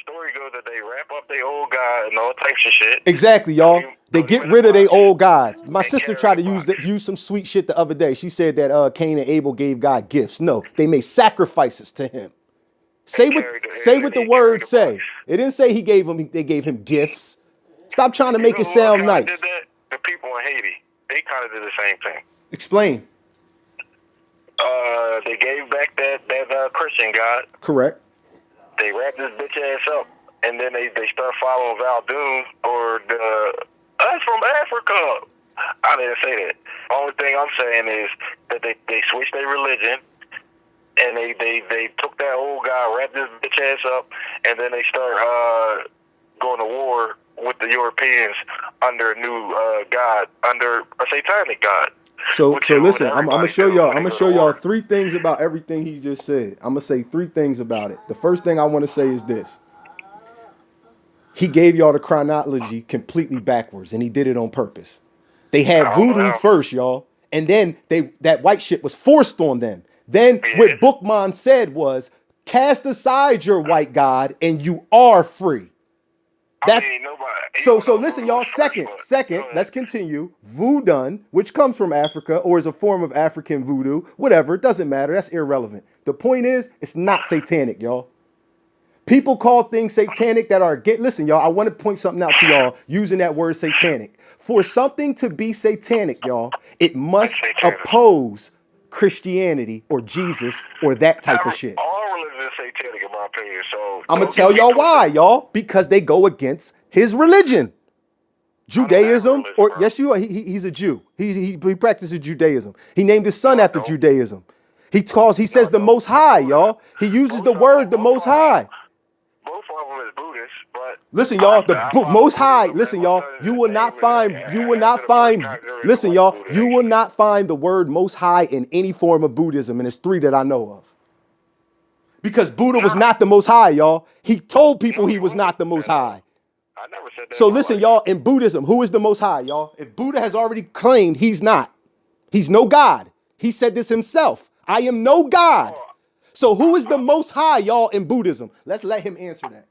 story goes that they wrap up their old God and all types of shit. Exactly, y'all. They get rid of their old gods. My and sister carry tried to the box. use some sweet shit the other day. She said that Cain and Abel gave God gifts. No, they made sacrifices to him. Say what the word say. It didn't say they gave him gifts. Stop trying to make it sound nice. Did that? The people in Haiti, they kind of did the same thing. Explain. They gave back that Christian God. Correct. They wrapped this bitch ass up, and then they start following Valdoon or us from Africa. I didn't say that. Only thing I'm saying is that they switched their religion, and they took that old guy, wrapped this bitch ass up, and then they start going to war with the Europeans under a new God, under a satanic God. So listen, I'm gonna show y'all. I'm I'm gonna show y'all 3 things about everything he just said. I'm gonna say 3 things about it. The first thing I want to say is this: he gave y'all the chronology completely backwards, and he did it on purpose. They had voodoo first, y'all, and then that white shit was forced on them. Then what Bookman said was, "Cast aside your white god, and you are free." So listen, y'all. Second, let's continue. Voodoo, which comes from Africa or is a form of African voodoo, whatever, it doesn't matter. That's irrelevant. The point is, it's not satanic, y'all. People call things satanic that are listen, y'all. I want to point something out to y'all using that word satanic. For something to be satanic, y'all, it must oppose Christianity or Jesus or that type of shit. All religion is satanic, in my opinion. So I'm gonna tell y'all why, y'all. Because they go against his religion, Judaism, or bro. Yes, you are. He's a Jew. He practices Judaism. He named his son after Judaism. He says the Most High, y'all. He uses the word the Most High. Both of them is Buddhist, but listen, y'all. The Most High. Listen, y'all. You will not find. Listen, y'all. You will not find the word Most High in any form of Buddhism, and there's 3 that I know of. Because Buddha was not the Most High, y'all. He told people he was not the Most High. I never said that. So listen, y'all, in Buddhism, who is the Most High, y'all? If Buddha has already claimed he's not, he's no God. He said this himself. I am no God. So who is the Most High, y'all, in Buddhism? Let's let him answer that.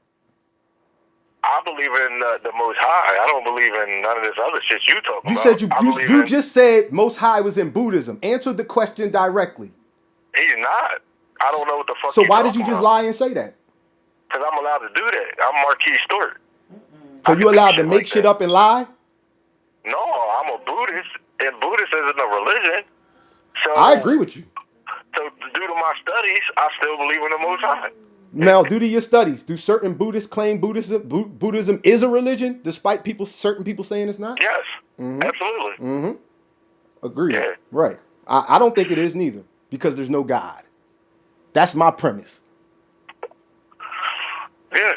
I believe in the Most High. I don't believe in none of this other shit you talking You about. said you just said Most High was in Buddhism. Answer the question directly. He's not. I don't know what the fuck. So why did you just lie and say that? Because I'm allowed to do that. I'm Marquis Stewart. So you allowed to make shit up and lie? No, I'm a Buddhist, and Buddhist isn't a religion. So I agree with you. So due to my studies, I still believe in the Most High. Now, due to your studies, do certain Buddhists claim Buddhism is a religion, despite certain people saying it's not? Yes, absolutely. Agreed. Yeah. Right. I don't think it is neither, because there's no God. That's my premise. Yeah.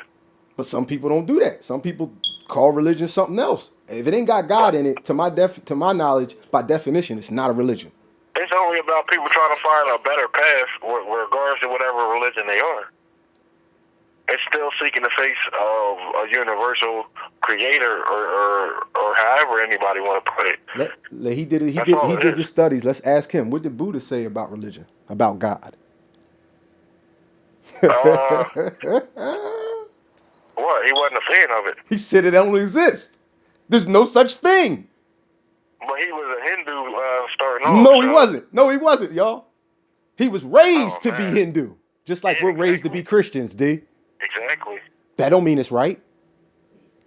But some people don't do that. Some people call religion something else. If it ain't got God in it, to my knowledge, by definition, it's not a religion. It's only about people trying to find a better path, regardless of whatever religion they are. it's still seeking the face of a universal creator, or however anybody want to put it. He did it. He did the studies. Let's ask him. What did Buddha say about religion? About God? What? He wasn't a fan of it. He said it don't exist. There's no such thing. But he was a Hindu starting off. No, he wasn't. No, he wasn't, y'all. He was raised to be man. Hindu, just like we're raised to be Christians, D. Exactly. That don't mean it's right.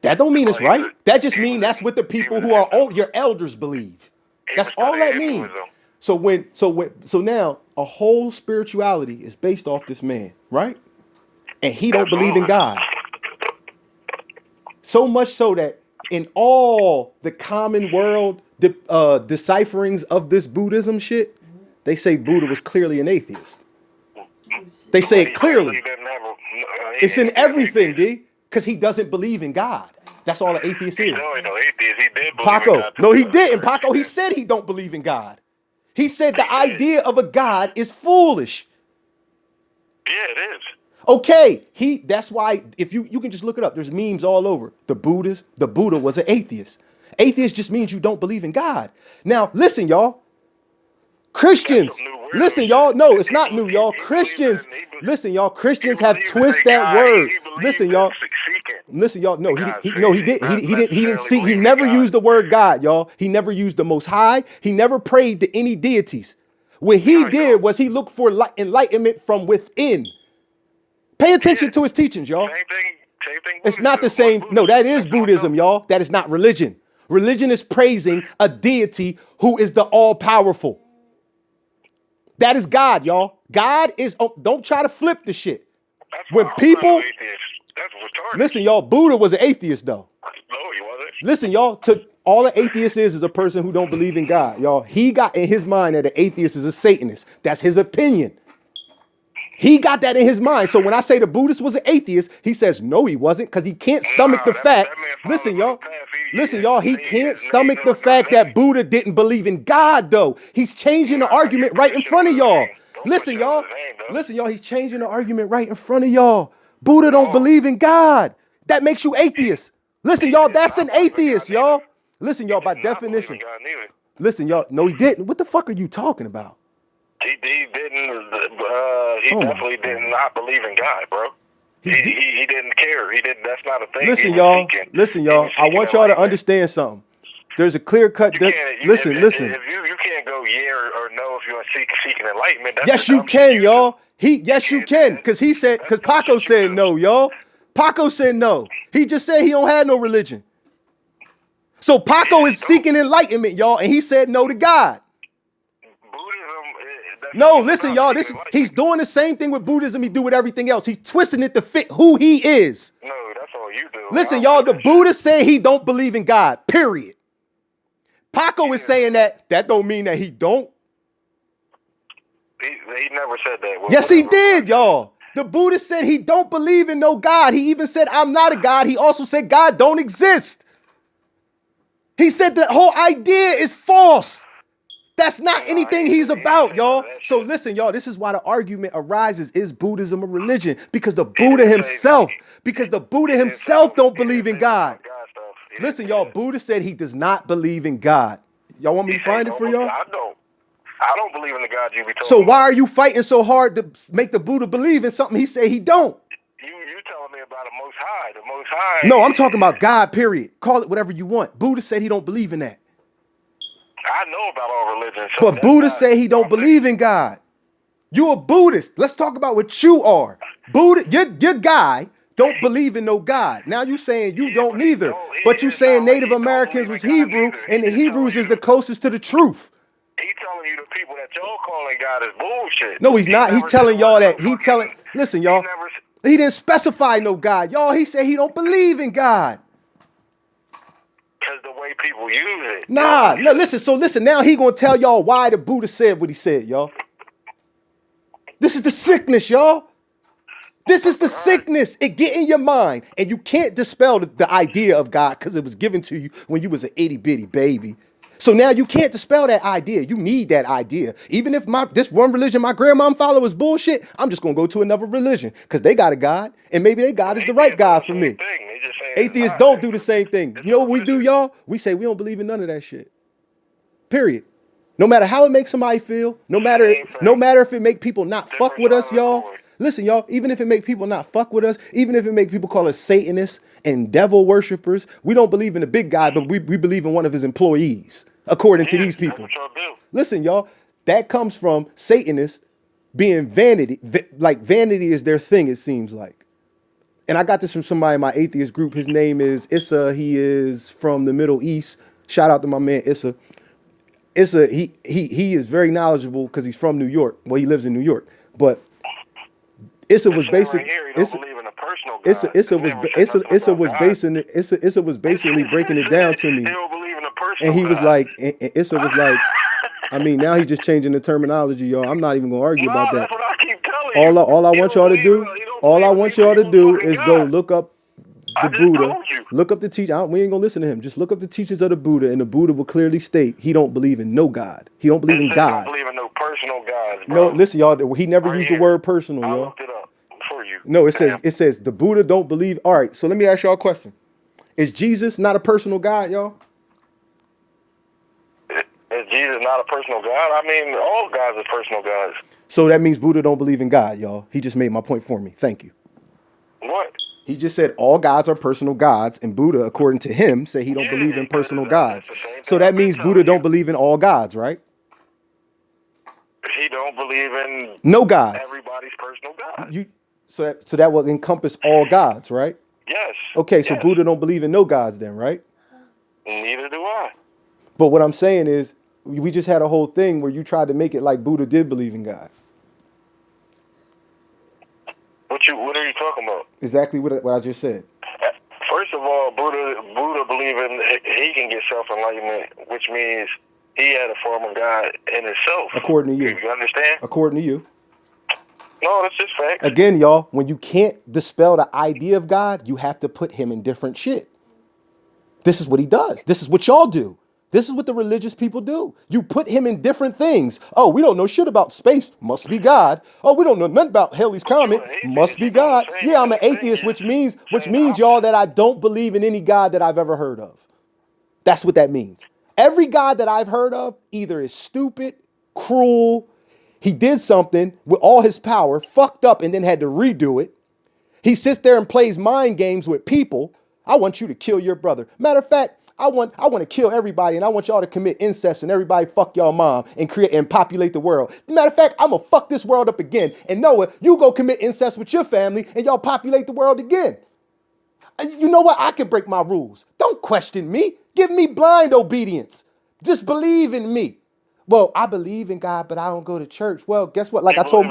That don't mean it's right. That just means that's what the people who are old, your elders believe. That's all that means. So now a whole spirituality is based off this man, right? And he don't believe in God. So much so that in all the common world decipherings of this Buddhism shit, they say Buddha was clearly an atheist. They say it clearly. It's in everything, D, because he doesn't believe in God. That's all an atheist is. No, atheist. He did believe Paco, in God. no, he didn't. Paco, he said he don't believe in God. He said the idea of a God is foolish. Yeah, it is. Okay, that's why if you can just look it up. There's memes all over. The Buddha was an atheist. Atheist just means you don't believe in God. Now, listen, y'all. Christians, listen, y'all. No, it's not new, y'all. Christians, listen, y'all. Christians have twisted that word. Listen, y'all. Listen, y'all. No, he didn't see. He never used the word God, y'all. He never used the Most High. He never prayed to any deities. What he did was he looked for enlightenment from within. Pay attention to his teachings, y'all. Same thing. It's not the same. No, that is Buddhism, y'all. That is not religion. Religion is praising a deity who is the all-powerful. That is God, y'all. God is. Oh, don't try to flip the shit. When people listen, y'all. Buddha was an atheist, though. No, he wasn't. Listen, y'all. All an atheist is a person who don't believe in God, y'all. He got in his mind that an atheist is a Satanist. That's his opinion. He got that in his mind. So when I say the Buddhist was an atheist, he says no, he wasn't, because he can't stomach the fact. Listen, y'all. Listen, y'all. He can't stomach the fact that Buddha didn't believe in God, though. He's changing the argument right in front of y'all. Listen, y'all. Listen, y'all. He's changing the argument right in front of y'all. Buddha don't believe in God. That makes you atheist. Listen, y'all. That's an atheist, y'all. Listen, y'all. By definition. Listen, y'all. No, he didn't. What the fuck are you talking about? He didn't. He definitely did not believe in God, bro. He didn't care. He didn't. That's not a thing. Listen, y'all. Listen, y'all. I want y'all to understand something. There's a clear cut. Listen. If you can't go or no if you're seeking enlightenment. That's yes, you can, y'all. Yes, you can, because Paco said no, y'all. Paco said no. He just said he don't have no religion. So Paco is seeking enlightenment, y'all, and he said no to God. No, listen, y'all. He's doing the same thing with Buddhism he do with everything else. He's twisting it to fit who he is. No, that's all you do. Listen, y'all. The Buddha said he don't believe in God. Period. Paco is saying that don't mean that he don't. He never said that. Yes, he did, y'all. The Buddha said he don't believe in no God. He even said, I'm not a God. He also said God don't exist. He said the whole idea is false. That's not anything he's about, y'all. So listen, y'all, this is why the argument arises, is Buddhism a religion? Because the Buddha himself don't believe in God. Listen, y'all, Buddha said he does not believe in God. Y'all want me to find it for y'all? I don't believe in the God you be talking So why are you fighting so hard to make the Buddha believe in something he said he don't? You telling me about the Most High. The Most High. No, I'm talking about God, period. Call it whatever you want. Buddha said he don't believe in that. I know about all religions. So but Buddha said he don't believe in God. You a Buddhist. Let's talk about what you are. Buddha, your guy don't believe in no God. Now you saying you don't neither. But you saying Native Americans was Hebrew and the Hebrews is the closest to the truth. He telling you the people that y'all calling God is bullshit. No, he's not. He's telling y'all that. Listen, y'all. He didn't specify no God. Y'all, he said he don't believe in God. Because the way people use it. No, listen. So listen, now he gonna tell y'all why the Buddha said what he said, y'all. This is the sickness, y'all. This is the sickness. It get in your mind, and you can't dispel the idea of God because it was given to you when you was an itty bitty baby. So now you can't dispel that idea. You need that idea. Even if this one religion my grandmom follow is bullshit, I'm just gonna go to another religion because they got a God, and maybe their God is the right God for me. Atheists don't do the same thing. You know what we do, y'all? We say we don't believe in none of that shit. Period. No matter how it makes somebody feel, no matter if it make people not fuck with us, y'all. Listen, y'all, even if it make people not fuck with us, even if it make people call us Satanists and devil worshippers, we don't believe in the big guy, but we believe in one of his employees, according to these people. Listen, y'all, that comes from Satanists being vanity. Like vanity is their thing, it seems like. And I got this from somebody in my atheist group. His name is Issa. He is from the Middle East. Shout out to my man Issa. He is very knowledgeable because he's from New York. Well, he lives in New York, but Issa was basically Issa was basically breaking it down to me, and he was like, and Issa was like, I mean, now he's just changing the terminology, y'all. I'm not even gonna argue about that. That's what I keep telling you. All I want y'all to do is go look up the Buddha. Look up the teacher. We ain't gonna listen to him. Just look up the teachings of the Buddha, and the Buddha will clearly state he don't believe in no God. He don't believe in God. Don't believe in no personal gods, bro. No, listen, y'all. He never used the word personal, y'all. I looked it up for you. No, it says the Buddha don't believe. All right, so let me ask y'all a question: is Jesus not a personal God, y'all? Is Jesus not a personal God? I mean, all gods are personal gods. So that means Buddha don't believe in God, y'all. He just made my point for me. Thank you. What? He just said all gods are personal gods, and Buddha, according to him, said he don't believe in personal gods. So that means Buddha don't believe in all gods, right? He don't believe in no gods. Everybody's personal God. So that will encompass all gods, right? Yes. Okay, so Buddha don't believe in no gods then, right? Neither do I. But what I'm saying is, we just had a whole thing where you tried to make it like Buddha did believe in God. What are you talking about? Exactly what I just said. First of all, Buddha believing he can get self-enlightenment, which means he had a form of God in himself. According to you. You understand? According to you. No, that's just facts. Again, y'all, when you can't dispel the idea of God, you have to put him in different shit. This is what he does. This is what y'all do. This is what the religious people do. You put him in different things. Oh, we don't know shit about space. Must be God. Oh, we don't know nothing about Halley's Comet. Must be God. Yeah, I'm an atheist, which means y'all that I don't believe in any God that I've ever heard of. That's what that means. Every God that I've heard of either is stupid, cruel, he did something with all his power, fucked up, and then had to redo it. He sits there and plays mind games with people. I want you to kill your brother. Matter of fact, I want to kill everybody, and I want y'all to commit incest and everybody fuck y'all mom and create and populate the world. Matter of fact, I'm gonna fuck this world up again. And Noah, you go commit incest with your family and y'all populate the world again. You know what? I can break my rules. Don't question me. Give me blind obedience. Just believe in me. Well, I believe in God, but I don't go to church. Well, guess what? Like I told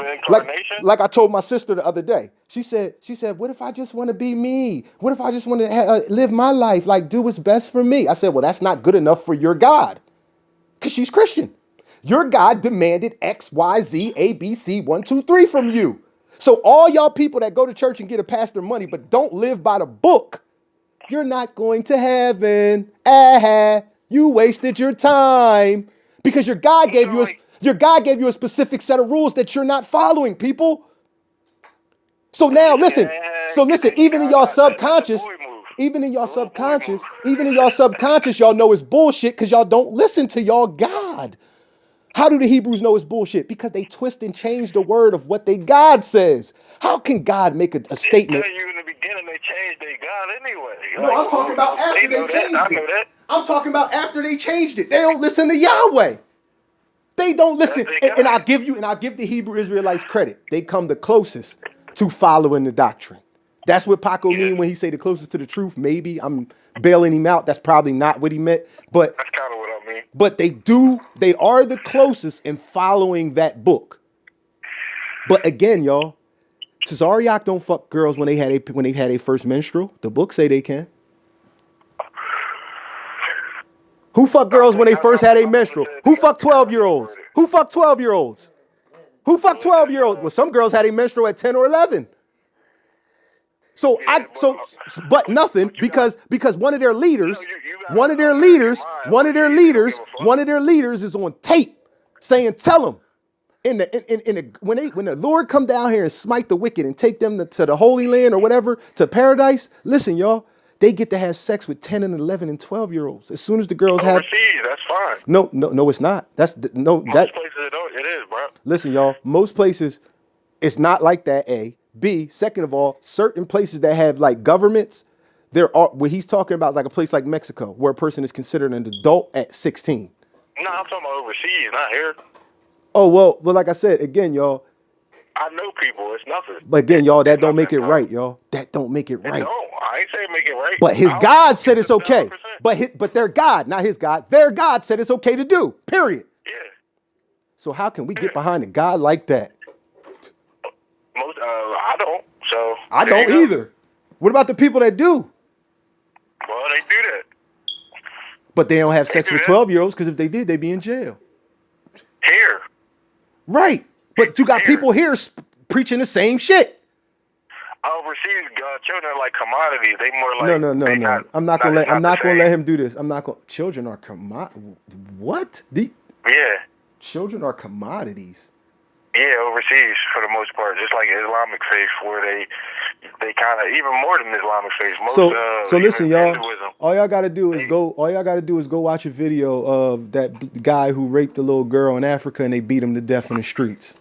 my sister the other day. She said, what if I just want to be me? What if I just want to live my life, like do what's best for me? I said, well, that's not good enough for your God, because she's Christian. Your God demanded X, Y, Z, A, B, C, 1, 2, 3 from you. So all y'all people that go to church and get a pastor money, but don't live by the book, you're not going to heaven. You wasted your time. Because your God gave you a specific set of rules that you're not following, people. So now listen. Even in your subconscious, y'all know it's bullshit because y'all don't listen to y'all God. How do the Hebrews know it's bullshit? Because they twist and change the word of what they God says. How can God make a statement? You in the beginning they changed their God anyway. No, I'm talking about after they changed it. I'm talking about after they changed it. They don't listen to Yahweh. They don't listen. And I'll give the Hebrew Israelites credit. They come the closest to following the doctrine. That's what Paco mean when he say the closest to the truth. Maybe I'm bailing him out. That's probably not what he meant. But that's kind of what I mean. But they are the closest in following that book. But again, y'all, Tazariak don't fuck girls when they had a first menstrual. The book say they can. Who fucked girls when they first had a menstrual? Who fucked 12-year-olds? Who fucked 12-year-olds? Who fucked 12-year-olds? Well, some girls had a menstrual at 10 or 11. So Yeah, but nothing because one of their leaders, you gotta one of their understand your leaders, mind. one of their Overseas, they don't leaders, give a fuck. one of their leaders is on tape saying, "Tell them in the when the Lord come down here and smite the wicked and take them to the Holy Land or whatever to paradise. Listen, y'all, they get to have sex with 10 and 11 and 12-year-olds as soon as the girls have. Overseas, that's fine. No, it's not. Most places it is, bro. Listen, y'all, most places it's not like that. A. B. Second of all, certain places that have like governments, there are what he's talking about, like a place like Mexico, where a person is considered an adult at 16. No, I'm talking about overseas, not here. Oh well, like I said again, y'all. I know people. It's nothing. But again, y'all, that don't make it nothing, right, y'all. That don't make it right. No, I ain't saying make it right. But his I'll God said it's give it okay. 100%. But their God, not his God, their God said it's okay to do. Period. Yeah. So how can we get behind a God like that? I don't. So I there don't you go. either. What about the people that do? Well, they do that. But they don't have sex do with that. 12-year-olds because if they did, they'd be in jail. Here. Right. But you got Here. people here preaching the same shit. Overseas, children are like commodities. They more like No. I'm not gonna let him do this. I'm not gonna. Children are what? Yeah. Children are commodities. Yeah, overseas for the most part, just like Islamic faith, where they kind of even more than Islamic faith. Most, So listen, even y'all. Hinduism. All y'all gotta do is go watch a video of that guy who raped a little girl in Africa and they beat him to death in the streets.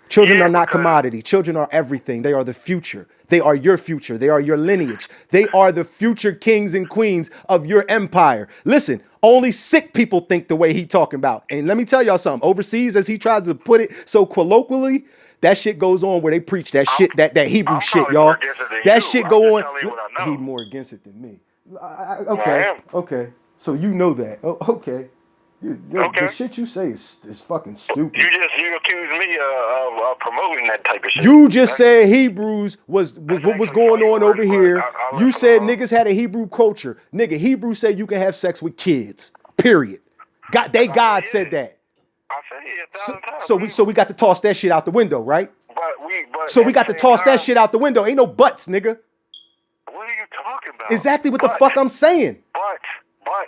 Children Yeah, are not because- commodity. Children are everything. They are the future. They are your future. They are your lineage. They are the future kings and queens of your empire. Listen, only sick people think the way he talking about. And let me tell y'all something. Overseas, as he tries to put it so colloquially, that shit goes on where they preach that shit, that Hebrew I'm shit, probably y'all. more against it than That you. shit I'm go just on. telling you what I know. He more against it than me. I Okay. am. Okay. So you know that. Oh, okay. Okay. The shit you say is fucking stupid. You accuse me of promoting that type of shit. You just said Hebrews was what was going on over here. You said niggas had a Hebrew culture. Nigga, Hebrew said you can have sex with kids. Period. God said that. I say it 1,000 times. So we got to toss that shit out the window, right? But So we at got the to same toss that time, shit out the window. Ain't no buts, nigga. What are you talking about? Exactly what the fuck I'm saying. But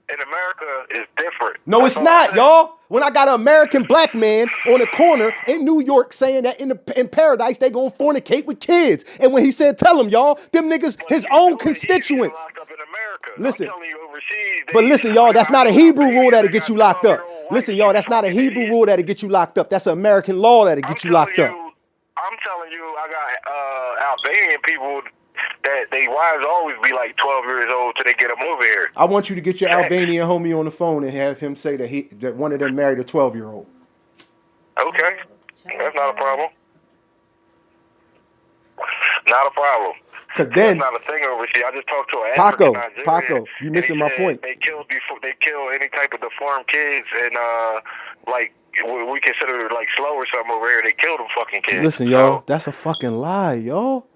in America is different. No, That's it's all not, I'm saying. y'all. When I got an American black man on the corner in New York saying that in paradise they gonna fornicate with kids, and when he said, "Tell him, y'all, them niggas, But his you own know that he's constituents." locked up in America. Listen. I'm telling you, overseas, But listen, y'all, that's not a Hebrew rule that'll get you locked up. Listen, y'all, that's not a Hebrew rule that'll get you locked up. That's an American law that'll get you locked up. I'm telling you, I got Albanian people that they wives always be like 12 years old till they get them over here. I want you to get your Albanian homie on the phone and have him say that one of them married a 12-year-old. Okay, that's not a problem. Not a problem. Cause then, that's not a thing overseas. I just talked to an African Nigerian. Paco, you missing my point. They kill any type of deformed kids, and like we consider like slow or something over here. They kill them fucking kids. Listen, y'all, that's a fucking lie, y'all.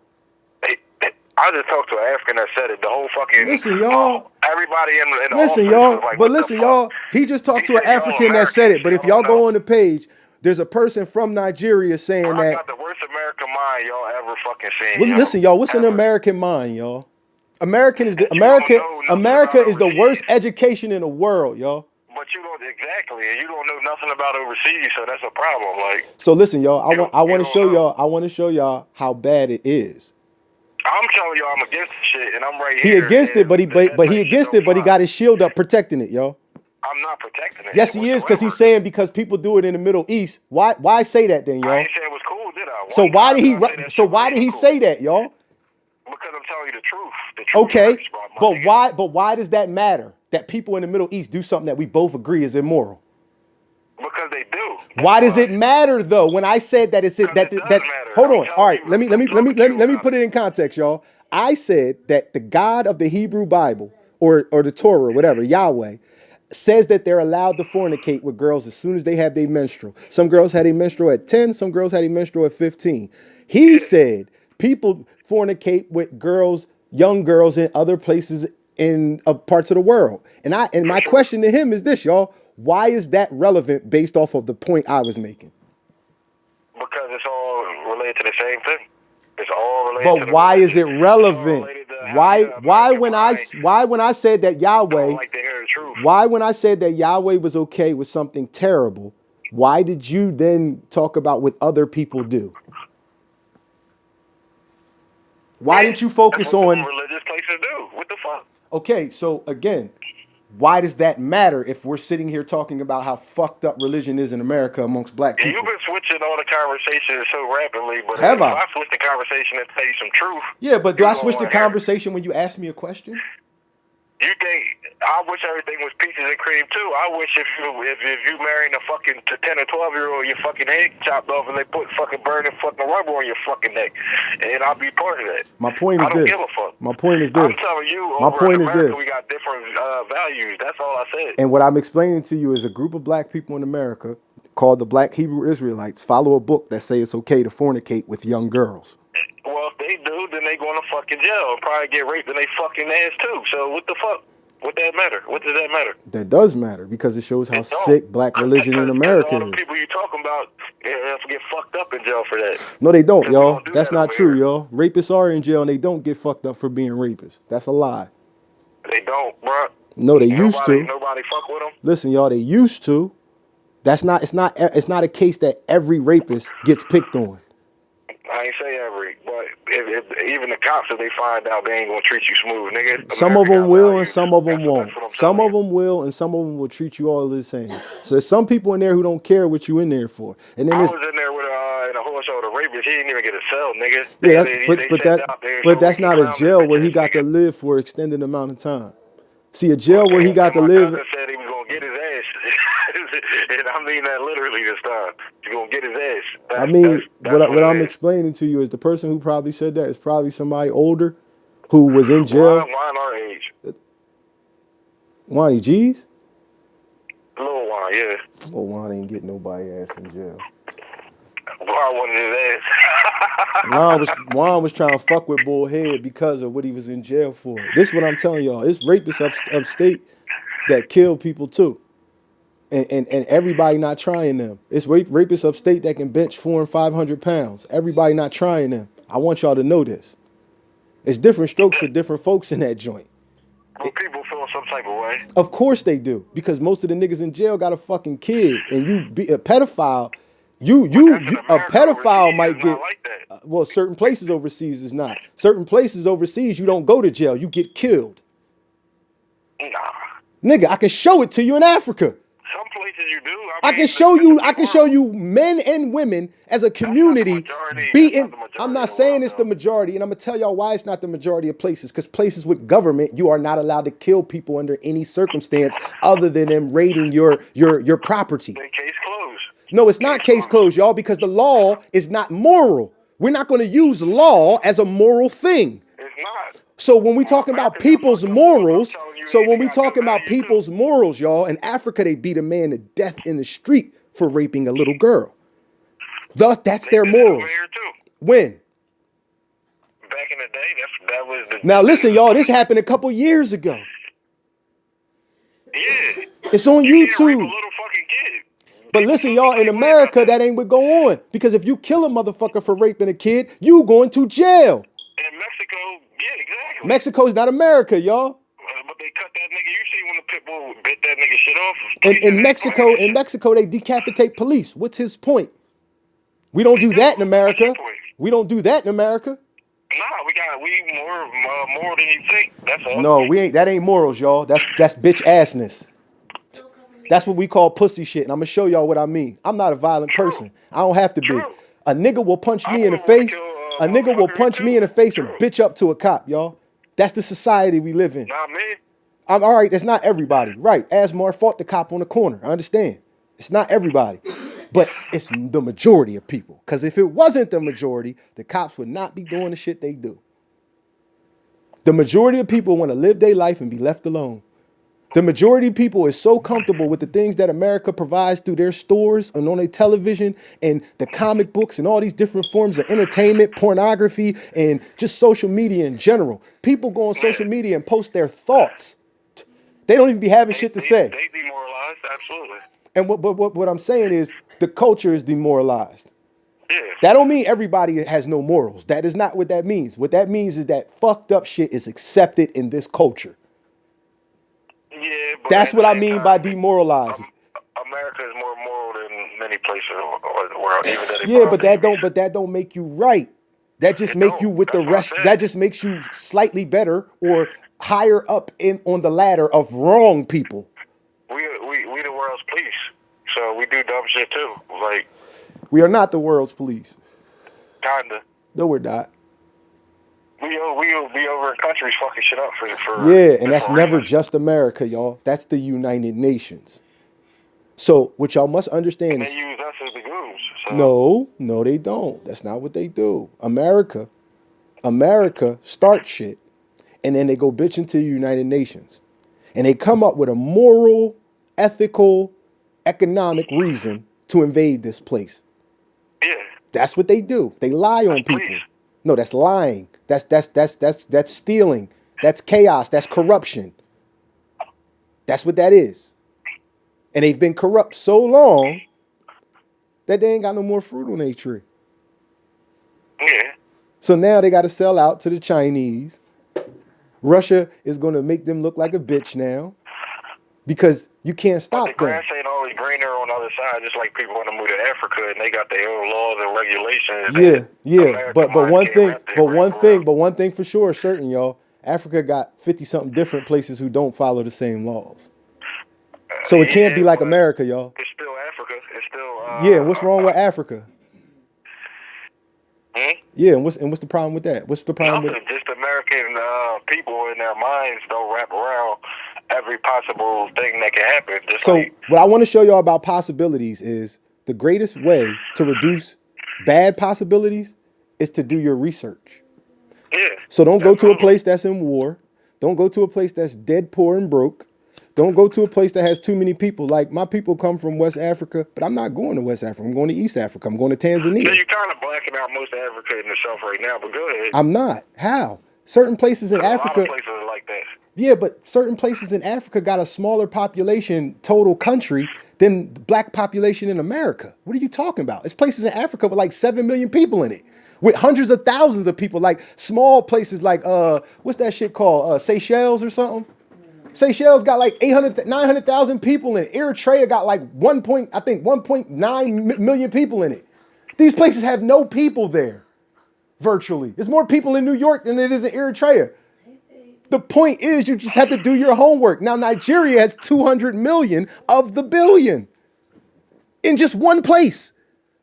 I just talked to an African that said it. The whole fucking listen, y'all. Everybody in the listen, office y'all. was like, But listen, y'all. He just talked to an African that said it. But if y'all go on the page, there's a person from Nigeria saying I that. got the worst American mind y'all ever fucking seen. Well, listen, y'all. What's an American mind, y'all? America is the worst education in the world, y'all. But you don't exactly, and you don't know nothing about overseas, so that's a problem. Like, so listen, y'all. I want to show y'all how bad it is. I'm telling y'all, I'm against the shit, and I'm right here. He against it, but he got his shield up, protecting it, y'all. I'm not protecting it. Yes, he is, because he's saying because people do it in the Middle East. Why say that then, y'all? I ain't saying it was cool, did I? So why did he say that, y'all? Because I'm telling you the truth. Okay, but why does that matter? That people in the Middle East do something that we both agree is immoral. Because they do. Why does it matter though? When I said that hold on. All right, let me put it in context, y'all. I said that the God of the Hebrew Bible or the Torah, whatever, Yahweh, says that they're allowed to fornicate with girls as soon as they have their menstrual. Some girls had a menstrual at 10, some girls had a menstrual at 15. He said people fornicate with girls, young girls in other places in parts of the world. And my question to him is this, y'all. Why is that relevant based off of the point I was making? Because it's all related to the same thing. It's all related. But to the why is it religion. relevant? Why when I said that don't Yahweh, like to hear the truth. why when I said that Yahweh was okay with something terrible, why did you then talk about what other people do? Why didn't you focus That's what on? religious places do? What the fuck? Okay, so again, why does that matter if we're sitting here talking about how fucked up religion is in America amongst black Yeah, people? you've been switching all the conversations so rapidly, but Have if I? I switch the conversation and tell you some truth, Yeah, but do you I gonna switch the wanna hear it. conversation when you ask me a question? You think I wish everything was peaches and cream too? I wish if you marrying a fucking 10 or 12-year-old, your fucking head chopped off and they put fucking burning fucking rubber on your fucking neck, and I'll be part of that. My point is I don't this. give a fuck. My point is I'm this. telling you, My over point in is America, this. we got different values. That's all I said. And what I'm explaining to you is a group of black people in America called the Black Hebrew Israelites follow a book that say it's okay to fornicate with young girls. Well, if they do, then they going to fucking jail and probably get raped in they fucking ass too. So what the fuck? What that matter? What does that matter? That does matter because it shows how It don't. sick black religion in America all the is. people you talking about get fucked up in jail for that. No, they don't, 'Cause we y'all. don't do That's that not over true, here. y'all. Rapists are in jail and they don't get fucked up for being rapists. That's a lie. They don't, bro. No, they used to. Nobody fuck with them. Listen, y'all, they used to. It's not a case that every rapist gets picked on. I ain't say every, but if even the cops, if they find out, they ain't gonna treat you smooth, nigga. Some of America them got will values. and some of them That's won't. what I'm Some telling of them will and some of them will treat you all the same. So there's some people in there who don't care what you in there for. And then I there's was in there with in a horse show, the rapist. He didn't even get a cell, nigga. yeah, But that's not a jail where he got to live for an extended amount of time. See, a jail where he got to my live. cousin said he was gonna get his ass, and I mean that literally this time. He's gonna get his ass. I mean, That's what I'm it is. explaining to you is the person who probably said that is probably somebody older who was in jail. Wine our age. Wani G's? Little wine, yeah. Well, Juan ain't get nobody ass in jail. Wine wanted his ass. Juan was trying to fuck with Bullhead because of what he was in jail for. This is what I'm telling y'all. It's rapists upstate that kill people too. And everybody not trying them. It's rapists upstate that can bench 400 and 500 pounds. Everybody not trying them. I want y'all to know this. It's different strokes for different folks in that joint. Well, people feel some type of way. Of course they do, because most of the niggas in jail got a fucking kid, and you be a pedophile. A pedophile might get. Like that. Well, certain places overseas is not. Certain places overseas you don't go to jail, you get killed. Nah. Nigga, I can show it to you in Africa. Some places you do. I can show you men and women as a community beating. I'm not saying it's the majority, and I'm gonna tell y'all why it's not the majority of places. Because places with government, you are not allowed to kill people under any circumstance other than them raiding your property. Then case closed. No, it's not case closed, y'all, because the law is not moral. We're not going to use law as a moral thing. It's not. So when we talking about people's morals, y'all, in Africa they beat a man to death in the street for raping a little girl. Thus, that's their morals. Over here too. When? Back in the day, that was the. Now listen, y'all, this happened a couple years ago. Yeah. It's on You can't rape a YouTube. little fucking kid. But listen, y'all, in America, that ain't what go on. Because if you kill a motherfucker for raping a kid, you going to jail. In Mexico, yeah, exactly. Mexico's not America, y'all. But they cut that nigga. You see when the pit bull bit that nigga shit off? In Mexico, they decapitate police. What's his point? We don't do that in America. We don't do that in America. Nah, we more than you think. That's all. No, we ain't. That ain't morals, y'all. That's bitch assness. That's what we call pussy shit. And I'm gonna show y'all what I mean. I'm not a violent person. I don't have to be. A nigga will punch me in the face. A nigga will punch me in the face and bitch up to a cop, y'all. That's the society we live in. Not me. I'm all right. That's not everybody. Right. Asmar fought the cop on the corner. I understand. It's not everybody. But it's the majority of people. Because if it wasn't the majority, the cops would not be doing the shit they do. The majority of people want to live their life and be left alone. The majority of people is so comfortable with the things that America provides through their stores and on their television and the comic books and all these different forms of entertainment, pornography, and just social media in general. People go on social media and post their thoughts. They don't even be having shit to say. They demoralized, absolutely. And what I'm saying is the culture is demoralized. Yeah. That don't mean everybody has no morals. That is not what that means. What that means is that fucked up shit is accepted in this culture. Yeah, but That's at what the I same mean time, by demoralized. America is more moral than many places or the world, even though they Yeah, put but out that TV. don't make you right. That just It make you don't. with the That's what I rest. said. That just makes you slightly better or higher up in on the ladder of wrong people. We the world's police, so we do dumb shit too. Like We are not the world's police. kinda. No, we're not. We be over in countries fucking shit up for Yeah, and that's different never reasons. just America, y'all. That's the United Nations. So what y'all must understand And is they use us as the goons. So. no, they don't. That's not what they do. America starts shit, and then they go bitching to the United Nations, and they come up with a moral, ethical, economic reason to invade this place. Yeah. That's what they do. They lie on That's people. police. No, that's lying. That's stealing. That's chaos. That's corruption. That's what that is. And they've been corrupt so long that they ain't got no more fruit on their tree. Yeah. So now they got to sell out to the Chinese. Russia is going to make them look like a bitch now because you can't But stop the them. grass ain't always greener on the other side. Just like people want to move to Africa and they got their own laws and regulations. Yeah. America But mine one can't thing, wrap their brain around. but one thing for sure, certain y'all, Africa got 50 something different places who don't follow the same laws. So it can't be like but America, y'all. It's still Africa. It's still. Yeah, and what's wrong with Africa? Hmm? Yeah, and what's the problem with that? What's the problem with Nothing. Just American people in their minds don't wrap around every possible thing that can happen. Just So like, what I want to show y'all about possibilities is the greatest way to reduce bad possibilities is to do your research. yeah. So don't go to a absolutely. place that's in war. Don't go to a place that's dead poor and broke. Don't go to a place that has too many people. Like my people come from West Africa, but I'm not going to West Africa. I'm going to East Africa. I'm going to So Tanzania. you're kind of blacking out most of Africa in itself right now, but go ahead. I'm not. How? Certain places in A lot of Africa. places are like that. Yeah, but certain places in Africa got a smaller population total country than the black population in America. What are you talking about? It's places in Africa with like 7 million people in it, with hundreds of thousands of people, like small places like, what's that shit called? Seychelles or something? Seychelles got like 900,000 people in it. Eritrea got like 1.9 million people in it. These places have no people there, virtually. There's more people in New York than it is in Eritrea. The point is you just have to do your homework. Now, Nigeria has 200 million of the billion in just one place.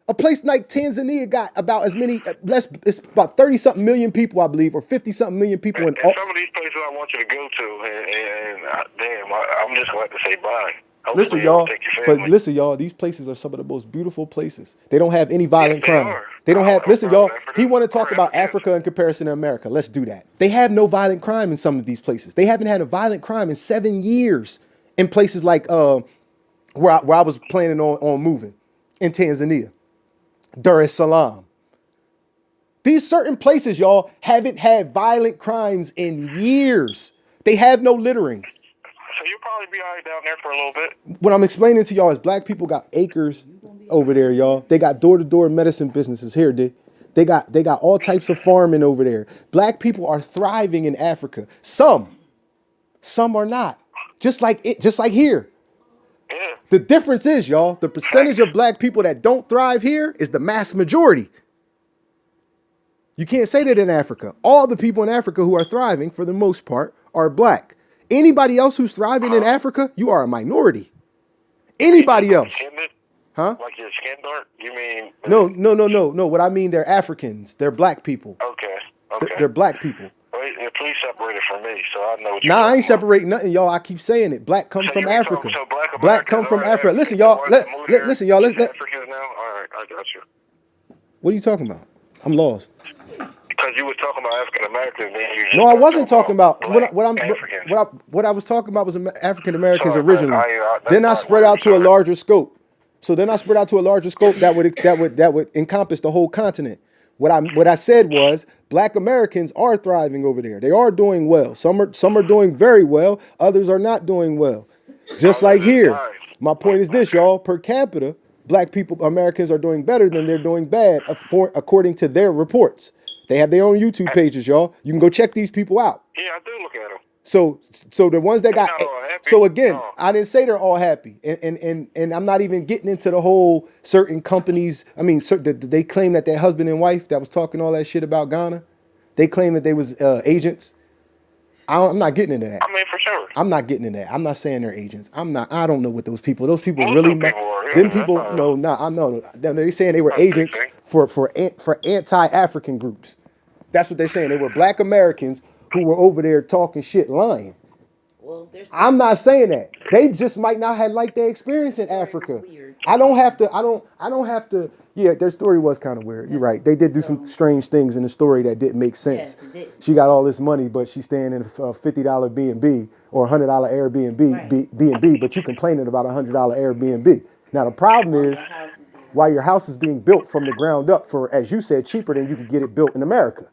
A place like Tanzania got about as many, it's about 30-something million people, I believe, or 50-something million people. And some of these places I want you to go to, damn, I'm just going to say bye. Hopefully Listen, it'll y'all, take your but family. listen, y'all, these places are some of the most beautiful places. They don't have any violent Yes, they crime. are. They don't I have, don't listen, know y'all, about Africa he want to talk or about Africans. Africa in comparison to America. Let's do that. They have no violent crime in some of these places. They haven't had a violent crime in 7 years in places like where I was planning on moving in Tanzania, Dar es Salaam. These certain places, y'all, haven't had violent crimes in years. They have no littering. So you'll probably be all right down there for a little bit. What I'm explaining to y'all is black people got acres over there, y'all. They got door-to-door medicine businesses here, they got all types of farming over there. Black people are thriving in Africa. Some are not. Just like here. Yeah. The difference is, y'all, the percentage of black people that don't thrive here is the mass majority. You can't say that in Africa. All the people in Africa who are thriving, for the most part, are black. Anybody else who's thriving in Africa, you are a minority. Anybody else. Skinned? Huh? Like your skin dark? You mean? No. What I mean, they're Africans. They're black people. Okay. Okay. They're black people. Well, please separate it from me, so I know what you're Nah, I talking ain't separating nothing, y'all. I keep saying it. Black comes So from you ain't Africa. talking- so black Black come Americans from are Africa. Africans, Listen, the y'all. ones that moved here, Listen, y'all. East Africans now? All right, I got you. What are you talking about? I'm lost. Because you was talking about African Americans, then you just No, I wasn't talking about black Africans. what I was talking about was African Americans Sorry, originally. that's Then I my spread word, out to a sorry. larger scope. So then I spread out to a larger scope that would encompass the whole continent. What I said was black Americans are thriving over there. They are doing well. Some are doing very well. Others are not doing well. Just like here. My point is this, y'all. Per capita, black people, Americans are doing better than they're doing bad, according to their reports. They have their own YouTube pages, y'all. You can go check these people out. Yeah, I do look at them. So the ones that got, not all happy. so again, No. I didn't say they're all happy, and I'm not even getting into the whole certain companies. I mean, they claim that their husband and wife that was talking all that shit about Ghana, they claim that they was agents. I'm not getting into that. I mean, for sure. I'm not getting into that. I'm not saying they're agents. I don't know what those people. Those people Most really. of the people are, yeah, Them people. that's No, I know. They saying they were That's what they agents say. for anti-African groups. That's what they're saying. They were black Americans who were over there talking shit, lying. Well, there's I'm not saying that. They just might not have liked their experience in Africa. weird. I don't have to. Yeah, their story was kind of weird. You're right. They did do some strange things in the story that didn't make sense. Yes, it did. She got all this money, but she's staying in a $50 B&B or $100 Airbnb, Right. B&B, but you complaining about a $100 Airbnb. Now the problem is, while your house is being built from the ground up for, as you said, cheaper than you could get it built in America.